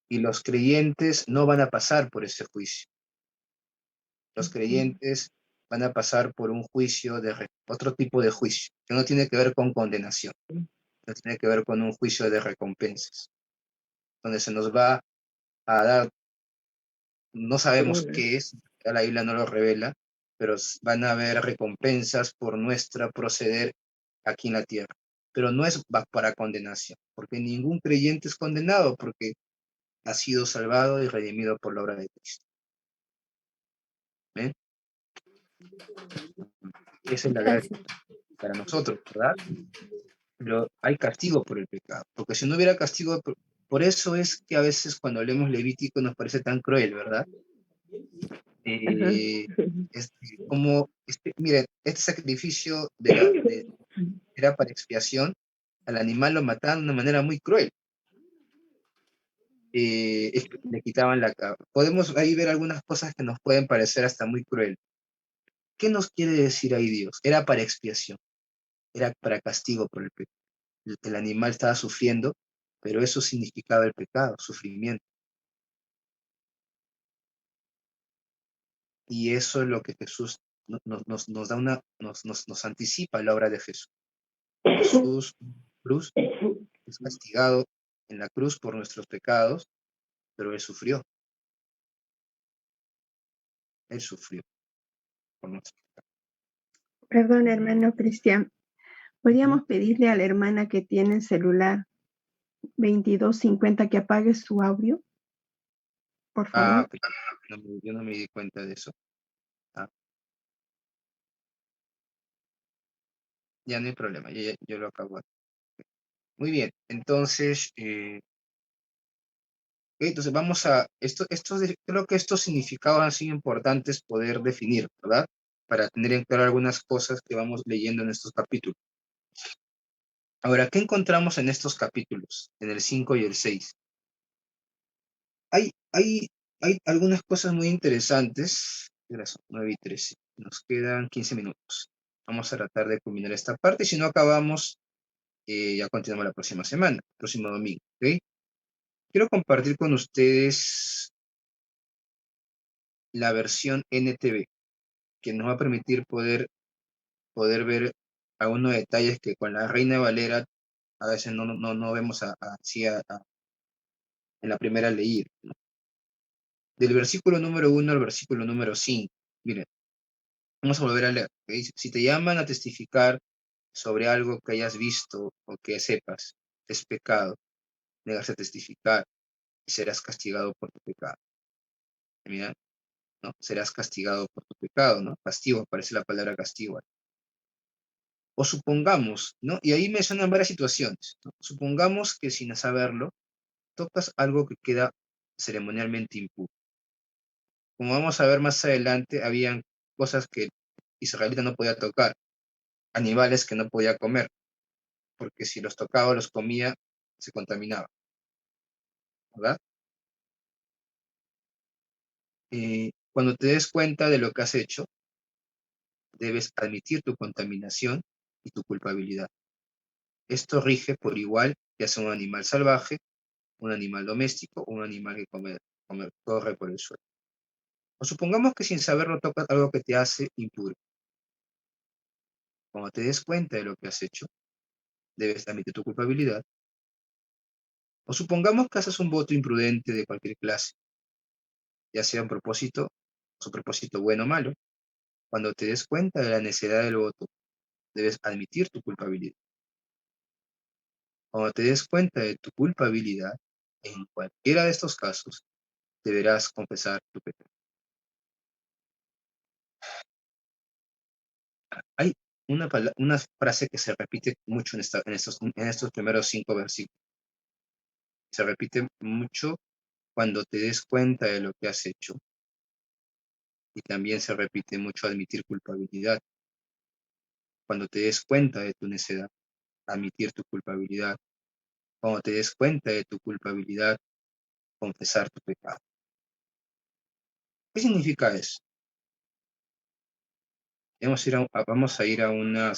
Y los creyentes no van a pasar por ese juicio. Los creyentes van a pasar por un juicio otro tipo de juicio, que no tiene que ver con condenación, no tiene que ver con un juicio de recompensas, donde se nos va a dar, no sabemos qué es, ya la Biblia no lo revela, pero van a haber recompensas por nuestro proceder aquí en la tierra. Pero no es para condenación, porque ningún creyente es condenado, porque ha sido salvado y redimido por la obra de Cristo. ¿Ven? Esa es la gracia para nosotros, ¿verdad? Pero hay castigo por el pecado, porque si no hubiera castigo, por eso es que a veces cuando leemos Levítico nos parece tan cruel, ¿verdad? Miren, este sacrificio era para expiación, al animal lo mataban de una manera muy cruel. Le quitaban la cabeza. Podemos ahí ver algunas cosas que nos pueden parecer hasta muy cruel. ¿Qué nos quiere decir ahí Dios? Era para expiación, era para castigo por el pecado. El animal estaba sufriendo, pero eso significaba el pecado, sufrimiento. Y eso es lo que Jesús nos da nos anticipa la obra de Jesús. Jesús, cruz, es castigado en la cruz por nuestros pecados, pero Él sufrió. Él sufrió por nuestros pecados. Perdón, hermano Cristian. ¿Podríamos pedirle a la hermana que tiene el celular 2250 que apague su audio? Por favor. Ok. Yo no me di cuenta de eso. Ya no hay problema, yo lo acabo. Muy bien, entonces, entonces vamos a, creo que estos significados han sido importantes poder definir, ¿verdad? Para tener en claro algunas cosas que vamos leyendo en estos capítulos. Ahora, ¿qué encontramos en estos capítulos, en el 5 y el 6? Hay algunas cosas muy interesantes. Son 9 y 13. Nos quedan 15 minutos. Vamos a tratar de culminar esta parte. Y si no acabamos, ya continuamos la próxima semana, próximo domingo. ¿Ok? Quiero compartir con ustedes la versión NTV, que nos va a permitir poder ver algunos detalles que con la Reina Valera a veces no vemos así en la primera leída, ¿no? Del versículo número 1 al versículo número 5. Miren, vamos a volver a leer. ¿Okay? Si te llaman a testificar sobre algo que hayas visto o que sepas, es pecado negarse a testificar y serás castigado por tu pecado. Mira, ¿no? Serás castigado por tu pecado, ¿no? Castigo, aparece la palabra castigo. O supongamos, ¿no? Y ahí mencionan varias situaciones, ¿no? Supongamos que sin saberlo, tocas algo que queda ceremonialmente impuro. Como vamos a ver más adelante, habían cosas que israelita no podía tocar, animales que no podía comer, porque si los tocaba o los comía, se contaminaba, ¿verdad? Cuando te des cuenta de lo que has hecho, debes admitir tu contaminación y tu culpabilidad. Esto rige por igual, ya sea un animal salvaje, un animal doméstico o un animal que corre por el suelo. O supongamos que sin saberlo tocas algo que te hace impuro. Cuando te des cuenta de lo que has hecho, debes admitir tu culpabilidad. O supongamos que haces un voto imprudente de cualquier clase, ya sea un propósito, su propósito bueno o malo. Cuando te des cuenta de la necesidad del voto, debes admitir tu culpabilidad. Cuando te des cuenta de tu culpabilidad, en cualquiera de estos casos, deberás confesar tu pecado. Hay una frase que se repite mucho en estos primeros 5 versículos. Se repite mucho cuando te des cuenta de lo que has hecho. Y también se repite mucho admitir culpabilidad. Cuando te des cuenta de tu necedad, admitir tu culpabilidad. Cuando te des cuenta de tu culpabilidad, confesar tu pecado. ¿Qué significa eso? Vamos a ir a una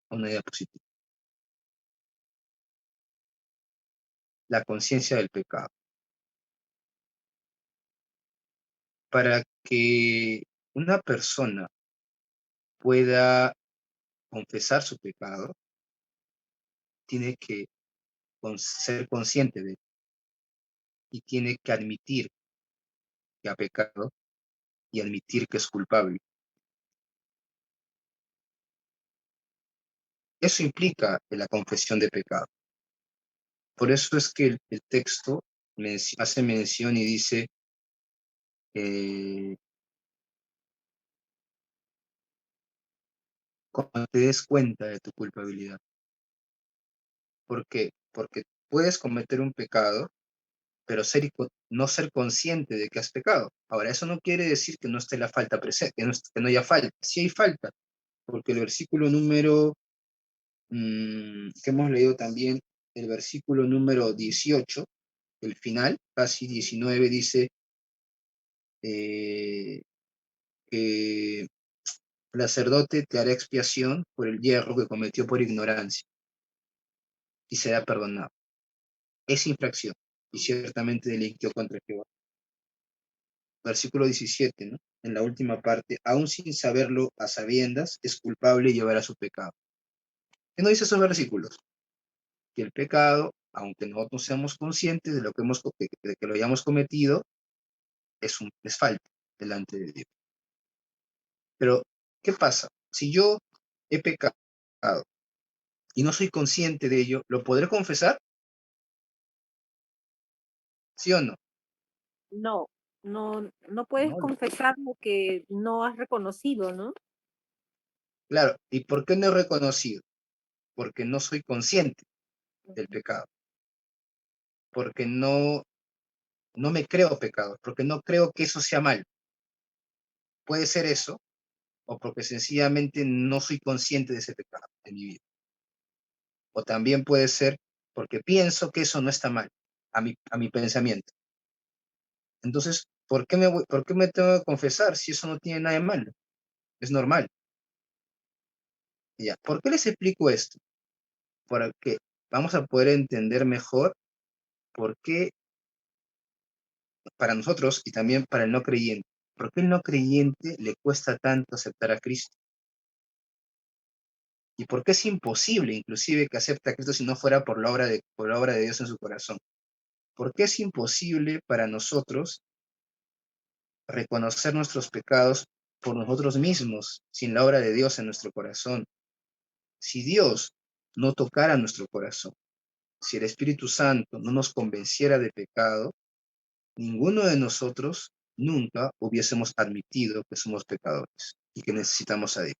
diapositiva. La conciencia del pecado. Para que una persona pueda confesar su pecado, tiene que ser consciente de él y tiene que admitir que ha pecado y admitir que es culpable. Eso implica la confesión de pecado. Por eso es que el texto hace mención y dice, cuando te des cuenta de tu culpabilidad. ¿Por qué? Porque puedes cometer un pecado, pero no ser consciente de que has pecado. Ahora, eso no quiere decir que no esté la falta presente, que no haya falta. Sí hay falta, porque el versículo número que hemos leído también, el versículo número 18, el final, casi 19, dice que el sacerdote te hará expiación por el hierro que cometió por ignorancia y será perdonado. Es infracción y ciertamente delictió contra Jehová. Versículo 17, ¿no? En la última parte, aún sin saberlo a sabiendas, es culpable y llevará su pecado. ¿Qué nos dice esos versículos? Que el pecado, aunque no seamos conscientes de de que lo hayamos cometido, es falta delante de Dios. Pero, ¿qué pasa? Si yo he pecado y no soy consciente de ello, ¿lo podré confesar? ¿Sí o no? No puedes No. confesar lo que no has reconocido, ¿no? Claro, ¿y por qué no he reconocido? Porque no soy consciente del pecado. Porque no me creo pecado, porque no creo que eso sea mal. Puede ser eso, o porque sencillamente no soy consciente de ese pecado en mi vida. O también puede ser porque pienso que eso no está mal, a mi pensamiento. Entonces, ¿por qué me tengo que confesar si eso no tiene nada de malo? Es normal. Ya. ¿Por qué les explico esto? Porque vamos a poder entender mejor por qué para nosotros y también para el no creyente. ¿Por qué el no creyente le cuesta tanto aceptar a Cristo? ¿Y por qué es imposible inclusive que acepte a Cristo si no fuera por la obra de Dios en su corazón? ¿Por qué es imposible para nosotros reconocer nuestros pecados por nosotros mismos sin la obra de Dios en nuestro corazón? Si Dios no tocara nuestro corazón, si el Espíritu Santo no nos convenciera de pecado, ninguno de nosotros nunca hubiésemos admitido que somos pecadores y que necesitamos a Dios.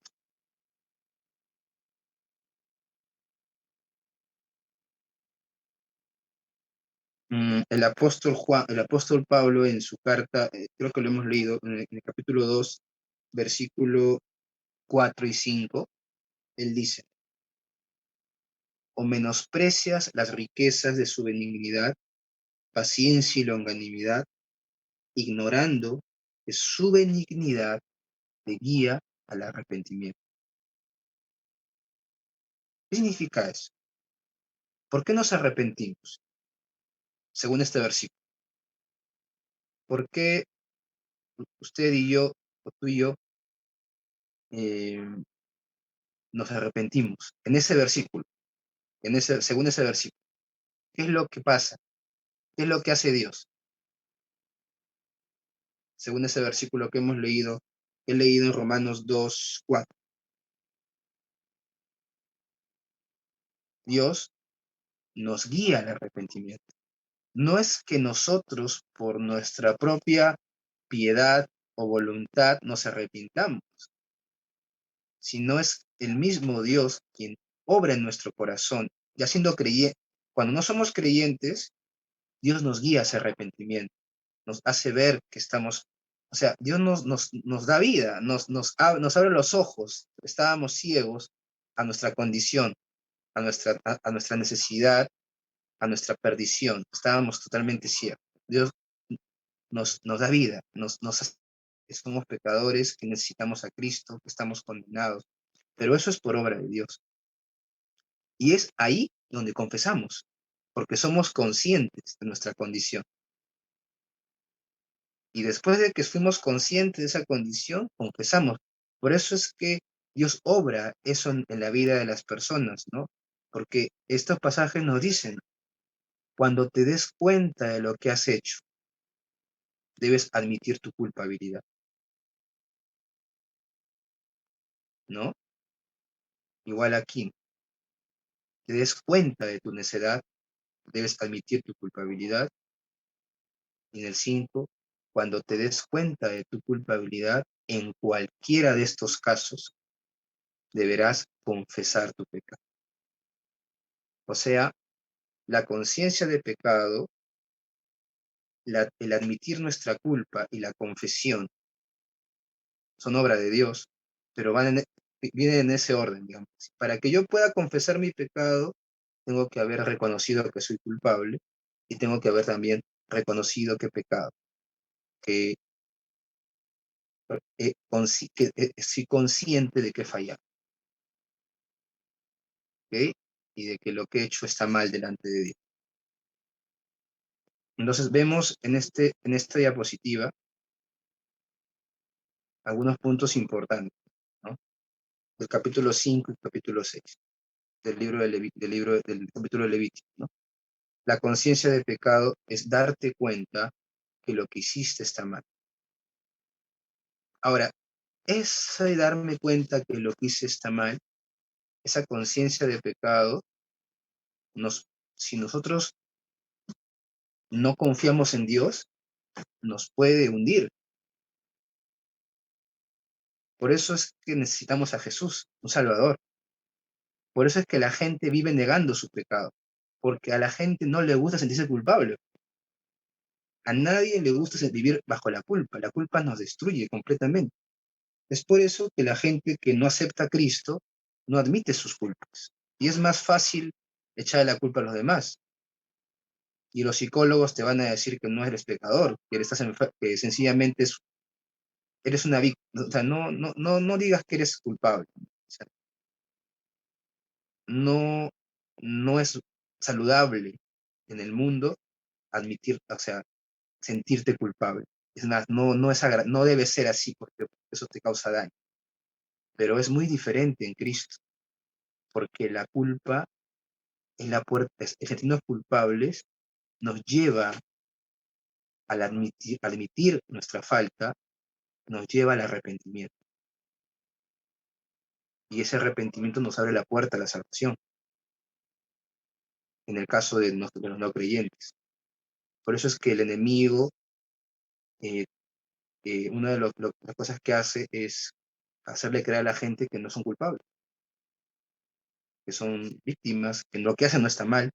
El apóstol Pablo en su carta, creo que lo hemos leído en el capítulo 2, versículo 4 y 5, él dice: o menosprecias las riquezas de su benignidad, paciencia y longanimidad, ignorando que su benignidad te guía al arrepentimiento. ¿Qué significa eso? ¿Por qué nos arrepentimos? Según este versículo. ¿Por qué usted y yo, o tú y yo, nos arrepentimos? En ese versículo, según ese versículo. ¿Qué es lo que pasa? ¿Qué es lo que hace Dios? Según ese versículo que hemos leído, he leído en Romanos 2, 4. Dios nos guía al arrepentimiento. No es que nosotros, por nuestra propia piedad o voluntad, nos arrepintamos, sino es el mismo Dios quien obra en nuestro corazón. Ya siendo creyente, cuando no somos creyentes, Dios nos guía a ese arrepentimiento, nos hace ver que estamos, o sea, Dios nos da vida, nos abre los ojos. Estábamos ciegos a nuestra condición, a nuestra necesidad, a nuestra perdición. Estábamos totalmente ciegos. Dios nos da vida, somos pecadores que necesitamos a Cristo, que estamos condenados, pero eso es por obra de Dios. Y es ahí donde confesamos, porque somos conscientes de nuestra condición. Y después de que fuimos conscientes de esa condición, confesamos. Por eso es que Dios obra eso en la vida de las personas, ¿no? Porque estos pasajes nos dicen, cuando te des cuenta de lo que has hecho, debes admitir tu culpabilidad, ¿no? Igual aquí, te des cuenta de tu necedad, debes admitir tu culpabilidad. Y en el 5, cuando te des cuenta de tu culpabilidad, en cualquiera de estos casos, deberás confesar tu pecado. O sea, la conciencia de pecado, el admitir nuestra culpa y la confesión son obra de Dios, pero vienen en ese orden, digamos. Para que yo pueda confesar mi pecado, tengo que haber reconocido que soy culpable y tengo que haber también reconocido que he pecado, que, soy consciente de que he fallado, ¿ok? Y de que lo que he hecho está mal delante de Dios. Entonces vemos en esta diapositiva algunos puntos importantes, ¿no? Del capítulo 5 y capítulo 6 del del capítulo de Levítico, ¿no? La conciencia de pecado es darte cuenta que lo que hiciste está mal. Ahora, ese darme cuenta que lo que hice está mal, esa conciencia de pecado, si nosotros no confiamos en Dios, nos puede hundir. Por eso es que necesitamos a Jesús, un Salvador. Por eso es que la gente vive negando su pecado, porque a la gente no le gusta sentirse culpable. A nadie le gusta vivir bajo la culpa nos destruye completamente. Es por eso que la gente que no acepta a Cristo no admite sus culpas. Y es más fácil echarle la culpa a los demás. Y los psicólogos te van a decir que no eres pecador, que sencillamente eres una víctima. O sea, no digas que eres culpable. O sea, no es saludable en el mundo admitir, o sea, sentirte culpable. Es más, no debe ser así porque eso te causa daño. Pero es muy diferente en Cristo, porque la culpa es la puerta, el sentirnos culpables nos lleva al admitir nuestra falta, nos lleva al arrepentimiento. Y ese arrepentimiento nos abre la puerta a la salvación, en el caso de los no creyentes. Por eso es que el enemigo, una de las cosas que hace es hacerle creer a la gente que no son culpables, que son víctimas, que lo que hacen no está mal,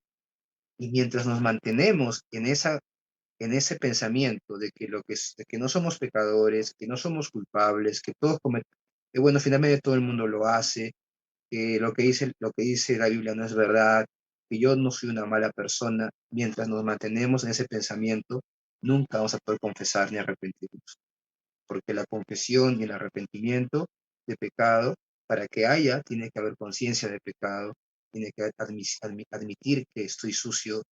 Y mientras nos mantenemos en ese pensamiento de que, de que no somos pecadores, que no somos culpables, que todos cometen, que bueno, finalmente todo el mundo lo hace, que lo que dice la Biblia no es verdad, que yo no soy una mala persona, mientras nos mantenemos en ese pensamiento, nunca vamos a poder confesar ni arrepentirnos. Porque la confesión y el arrepentimiento de pecado, para que haya, tiene que haber conciencia de pecado, tiene que admitir que estoy sucio,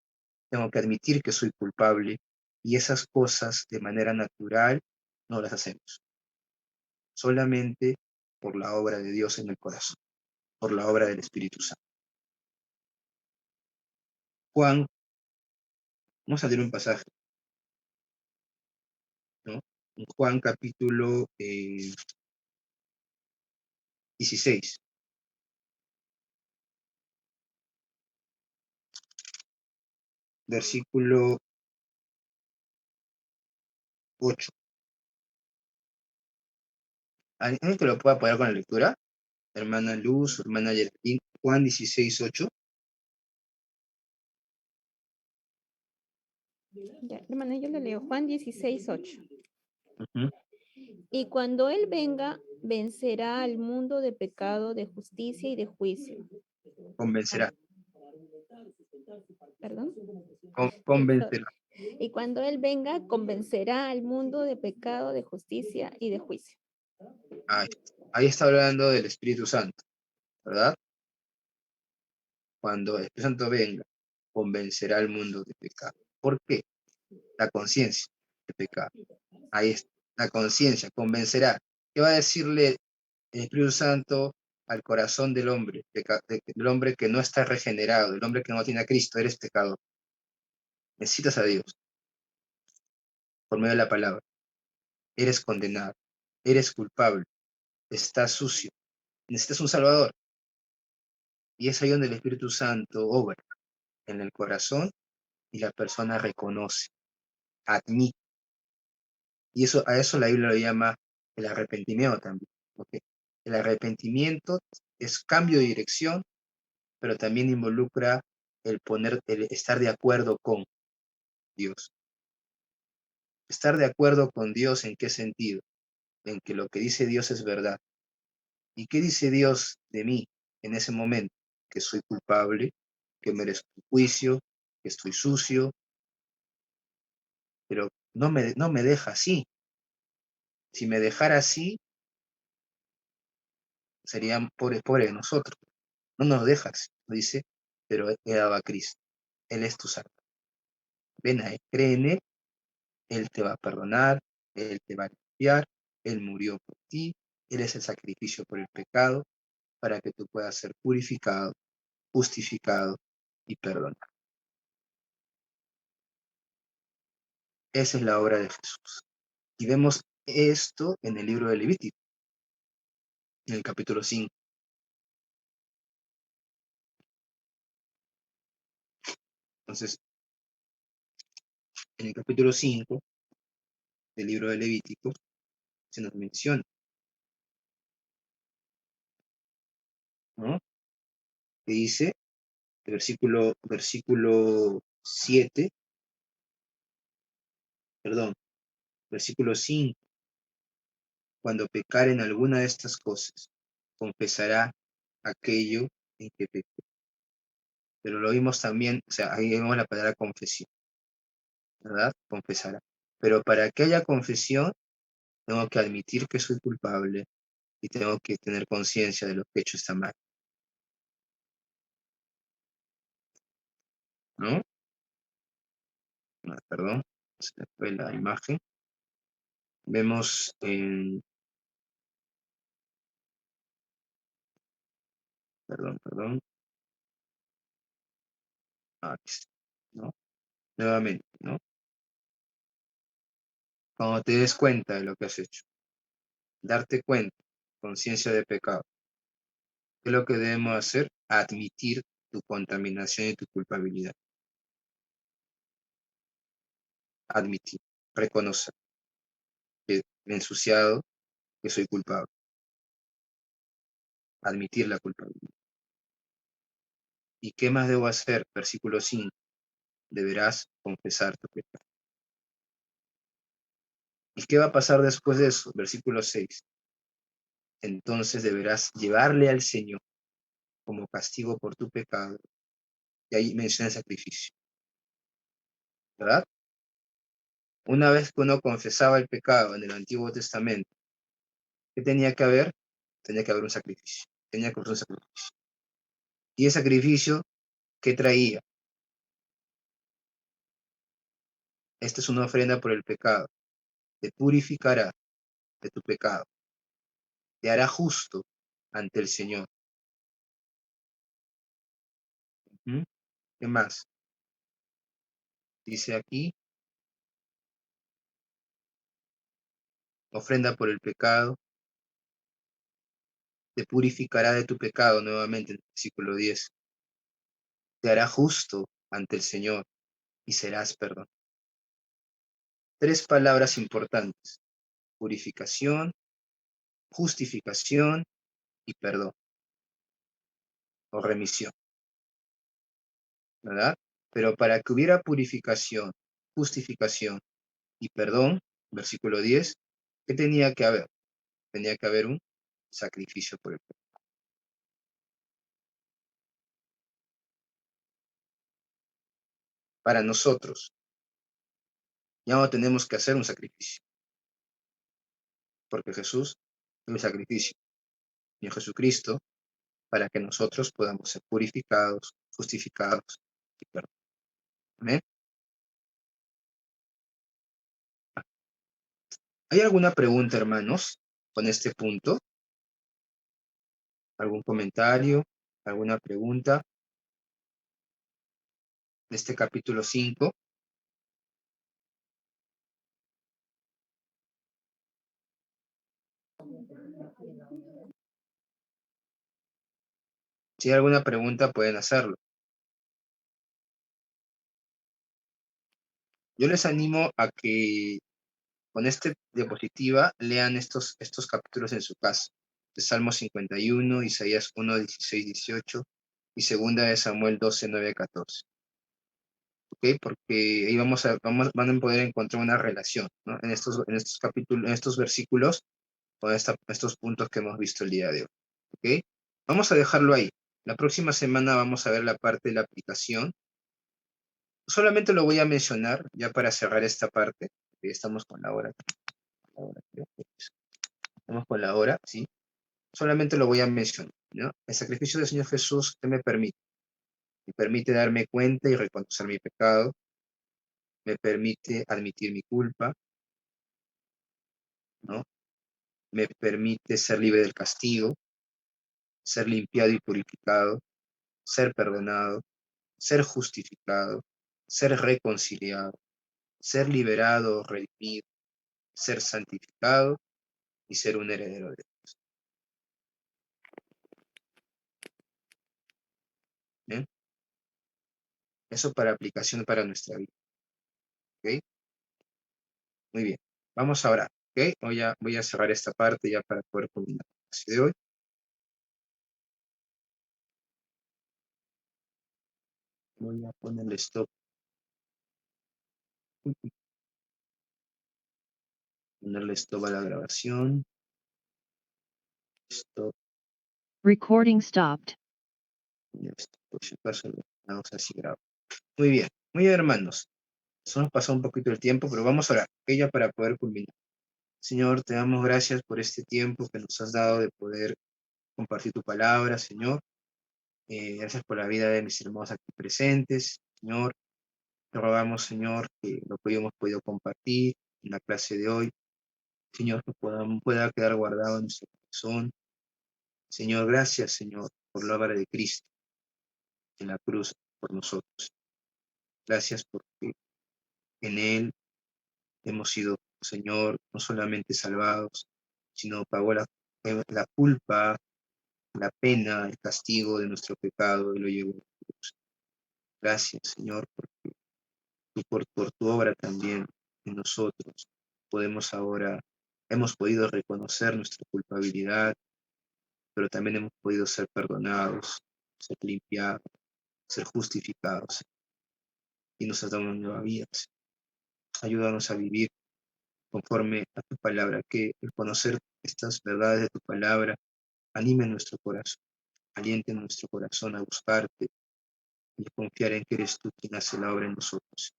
tengo que admitir que soy culpable, y esas cosas de manera natural no las hacemos. Solamente por la obra de Dios en el corazón, por la obra del Espíritu Santo. Juan, vamos a leer un pasaje, ¿no? En Juan capítulo 16. Versículo 8. ¿Alguien que lo pueda apoyar con la lectura? Hermana Luz, hermana Yertín, Juan 16, 8. Ya, hermana, yo le leo Juan 16, 8. Uh-huh. Y cuando Él venga, vencerá al mundo de pecado, de justicia y de juicio. Convencerá. ¿Perdón? Convencerá. Y cuando Él venga, convencerá al mundo de pecado, de justicia y de juicio. Ahí está hablando del Espíritu Santo, ¿verdad? Cuando el Espíritu Santo venga, convencerá al mundo de pecado. ¿Por qué? La conciencia de pecado. Ahí está. La conciencia convencerá. ¿Qué va a decirle el Espíritu Santo al corazón del hombre? Del hombre que no está regenerado, del hombre que no tiene a Cristo. Eres pecador. Necesitas a Dios por medio de la palabra. Eres condenado. Eres culpable. Estás sucio. Necesitas un Salvador. Y es ahí donde el Espíritu Santo obra en el corazón y la persona reconoce, admite. Y a eso la Biblia lo llama el arrepentimiento también. ¿Okay? El arrepentimiento es cambio de dirección, pero también involucra el estar de acuerdo con Dios. Estar de acuerdo con Dios, ¿en qué sentido? En que lo que dice Dios es verdad. ¿Y qué dice Dios de mí en ese momento? Que soy culpable, que merezco juicio, que estoy sucio, pero no me deja así. Si me dejara así, serían pobres de nosotros. No nos dejas, dice, pero he dado a Cristo. Él es tu Salvador. Ven a Él, cree en Él te va a perdonar, Él te va a limpiar, Él murió por ti, Él es el sacrificio por el pecado, para que tú puedas ser purificado, justificado y perdonado. Esa es la obra de Jesús. Y vemos esto en el libro de Levítico, en el capítulo 5. Entonces, en el capítulo 5 del libro de Levítico se nos menciona, ¿no? Que dice, el versículo 7, perdón, versículo 5, cuando pecar en alguna de estas cosas, confesará aquello en que pecó. Pero lo vimos también, o sea, ahí vemos la palabra confesión, ¿verdad? Confesará. Pero para que haya confesión, tengo que admitir que soy culpable y tengo que tener conciencia de lo que he hecho está mal, ¿no? Perdón, se me fue la imagen. Vemos en, perdón, aquí está, ¿no? Nuevamente, ¿no? Cuando te des cuenta de lo que has hecho, darte cuenta, conciencia de pecado, ¿qué es lo que debemos hacer? Admitir tu contaminación y tu culpabilidad. Admitir, reconocer que me he ensuciado, que soy culpable. Admitir la culpabilidad. ¿Y qué más debo hacer? Versículo 5. deberás confesar tu pecado. ¿Y qué va a pasar después de eso? Versículo 6. Entonces deberás llevarle al Señor como castigo por tu pecado. Y ahí menciona el sacrificio, ¿verdad? Una vez que uno confesaba el pecado en el Antiguo Testamento, ¿qué tenía que haber? Tenía que haber un sacrificio. Tenía que haber un sacrificio. ¿Y el sacrificio qué traía? Esta es una ofrenda por el pecado. Te purificará de tu pecado. Te hará justo ante el Señor. ¿Mm? ¿Qué más? Dice aquí, ofrenda por el pecado. Te purificará de tu pecado nuevamente en el versículo 10. Te hará justo ante el Señor y serás perdonado. 3 palabras importantes: purificación, justificación y perdón o remisión, ¿verdad? Pero para que hubiera purificación, justificación y perdón, versículo 10, ¿qué tenía que haber? Tenía que haber un sacrificio por el pecado. Para nosotros, ya no tenemos que hacer un sacrificio, porque Jesús es el sacrificio. Y Jesucristo, para que nosotros podamos ser purificados, justificados y perdonados. ¿Amén? ¿Hay alguna pregunta, hermanos, con este punto? ¿Algún comentario? ¿Alguna pregunta de este capítulo 5? Si hay alguna pregunta, pueden hacerlo. Yo les animo a que con esta diapositiva lean estos capítulos en su casa. De Salmo 51, Isaías 1, 16, 18 y segunda de Samuel 12, 9, 14. ¿Ok? Porque ahí van a poder encontrar una relación, ¿no? En estos capítulos, en estos versículos, con estos puntos que hemos visto el día de hoy. ¿Ok? Vamos a dejarlo ahí. La próxima semana vamos a ver la parte de la aplicación. Solamente lo voy a mencionar ya para cerrar esta parte. Porque estamos con la hora. Estamos con la hora, ¿sí? Solamente lo voy a mencionar, ¿no? El sacrificio del Señor Jesús, ¿qué me permite? Me permite darme cuenta y reconocer mi pecado. Me permite admitir mi culpa, ¿no? Me permite ser libre del castigo, ser limpiado y purificado, ser perdonado, ser justificado, ser reconciliado, ser liberado, redimido, ser santificado y ser un heredero de Dios. ¿Bien? Eso para aplicación para nuestra vida. ¿Ok? Muy bien. Vamos ahora. ¿Ok? Voy a cerrar esta parte ya para poder culminar la clase de hoy. Voy a ponerle stop. Ponerle stop a la grabación. Stop. Recording stopped. Ya está, por si acaso lo vamos así grabado. Muy bien, hermanos. Eso nos pasó un poquito el tiempo, pero vamos a orar, ella para poder culminar. Señor, te damos gracias por este tiempo que nos has dado de poder compartir tu palabra, Señor. Gracias por la vida de mis hermanos aquí presentes, Señor. Te rogamos, Señor, que lo que hemos podido compartir en la clase de hoy, Señor, que pueda quedar guardado en nuestro corazón. Señor, gracias, Señor, por la obra de Cristo en la cruz por nosotros. Gracias porque en Él hemos sido, Señor, no solamente salvados, sino pagó la culpa, la pena, el castigo de nuestro pecado y lo llevó a la cruz. Gracias, Señor, porque tú por tu obra también en nosotros hemos podido reconocer nuestra culpabilidad, pero también hemos podido ser perdonados, ser limpiados, ser justificados. y nos has dado una nueva vida. Ayúdanos a vivir conforme a tu palabra, que el conocer estas verdades de tu palabra anime nuestro corazón, aliente nuestro corazón a buscarte y a confiar en que eres tú quien hace la obra en nosotros.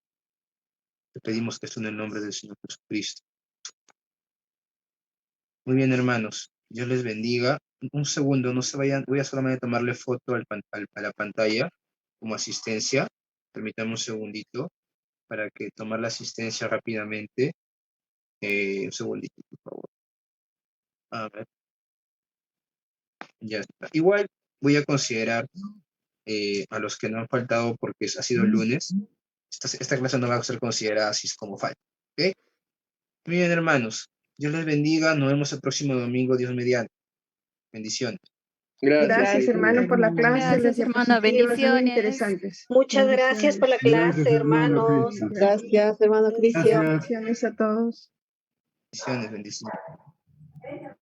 Te pedimos que esto en el nombre del Señor Jesucristo. Muy bien, hermanos. Dios les bendiga. Un segundo, no se vayan. Voy a solamente tomarle foto a la pantalla como asistencia. Permítanme un segundito para que tomar la asistencia rápidamente. Un segundito, por favor. A ver. Ya está. Igual voy a considerar a los que no han faltado porque ha sido el lunes. Esta clase no va a ser considerada así como falta. ¿Ok? Muy bien, hermanos. Dios les bendiga. Nos vemos el próximo domingo, Dios mediante. Bendiciones. Gracias, hermano, por la clase. Gracias, Las hermano. diapositivas muy Bendiciones. interesantes. Muchas gracias por la clase, hermanos. Gracias, hermano Cristian. Bendiciones a todos. Bendiciones, bendiciones.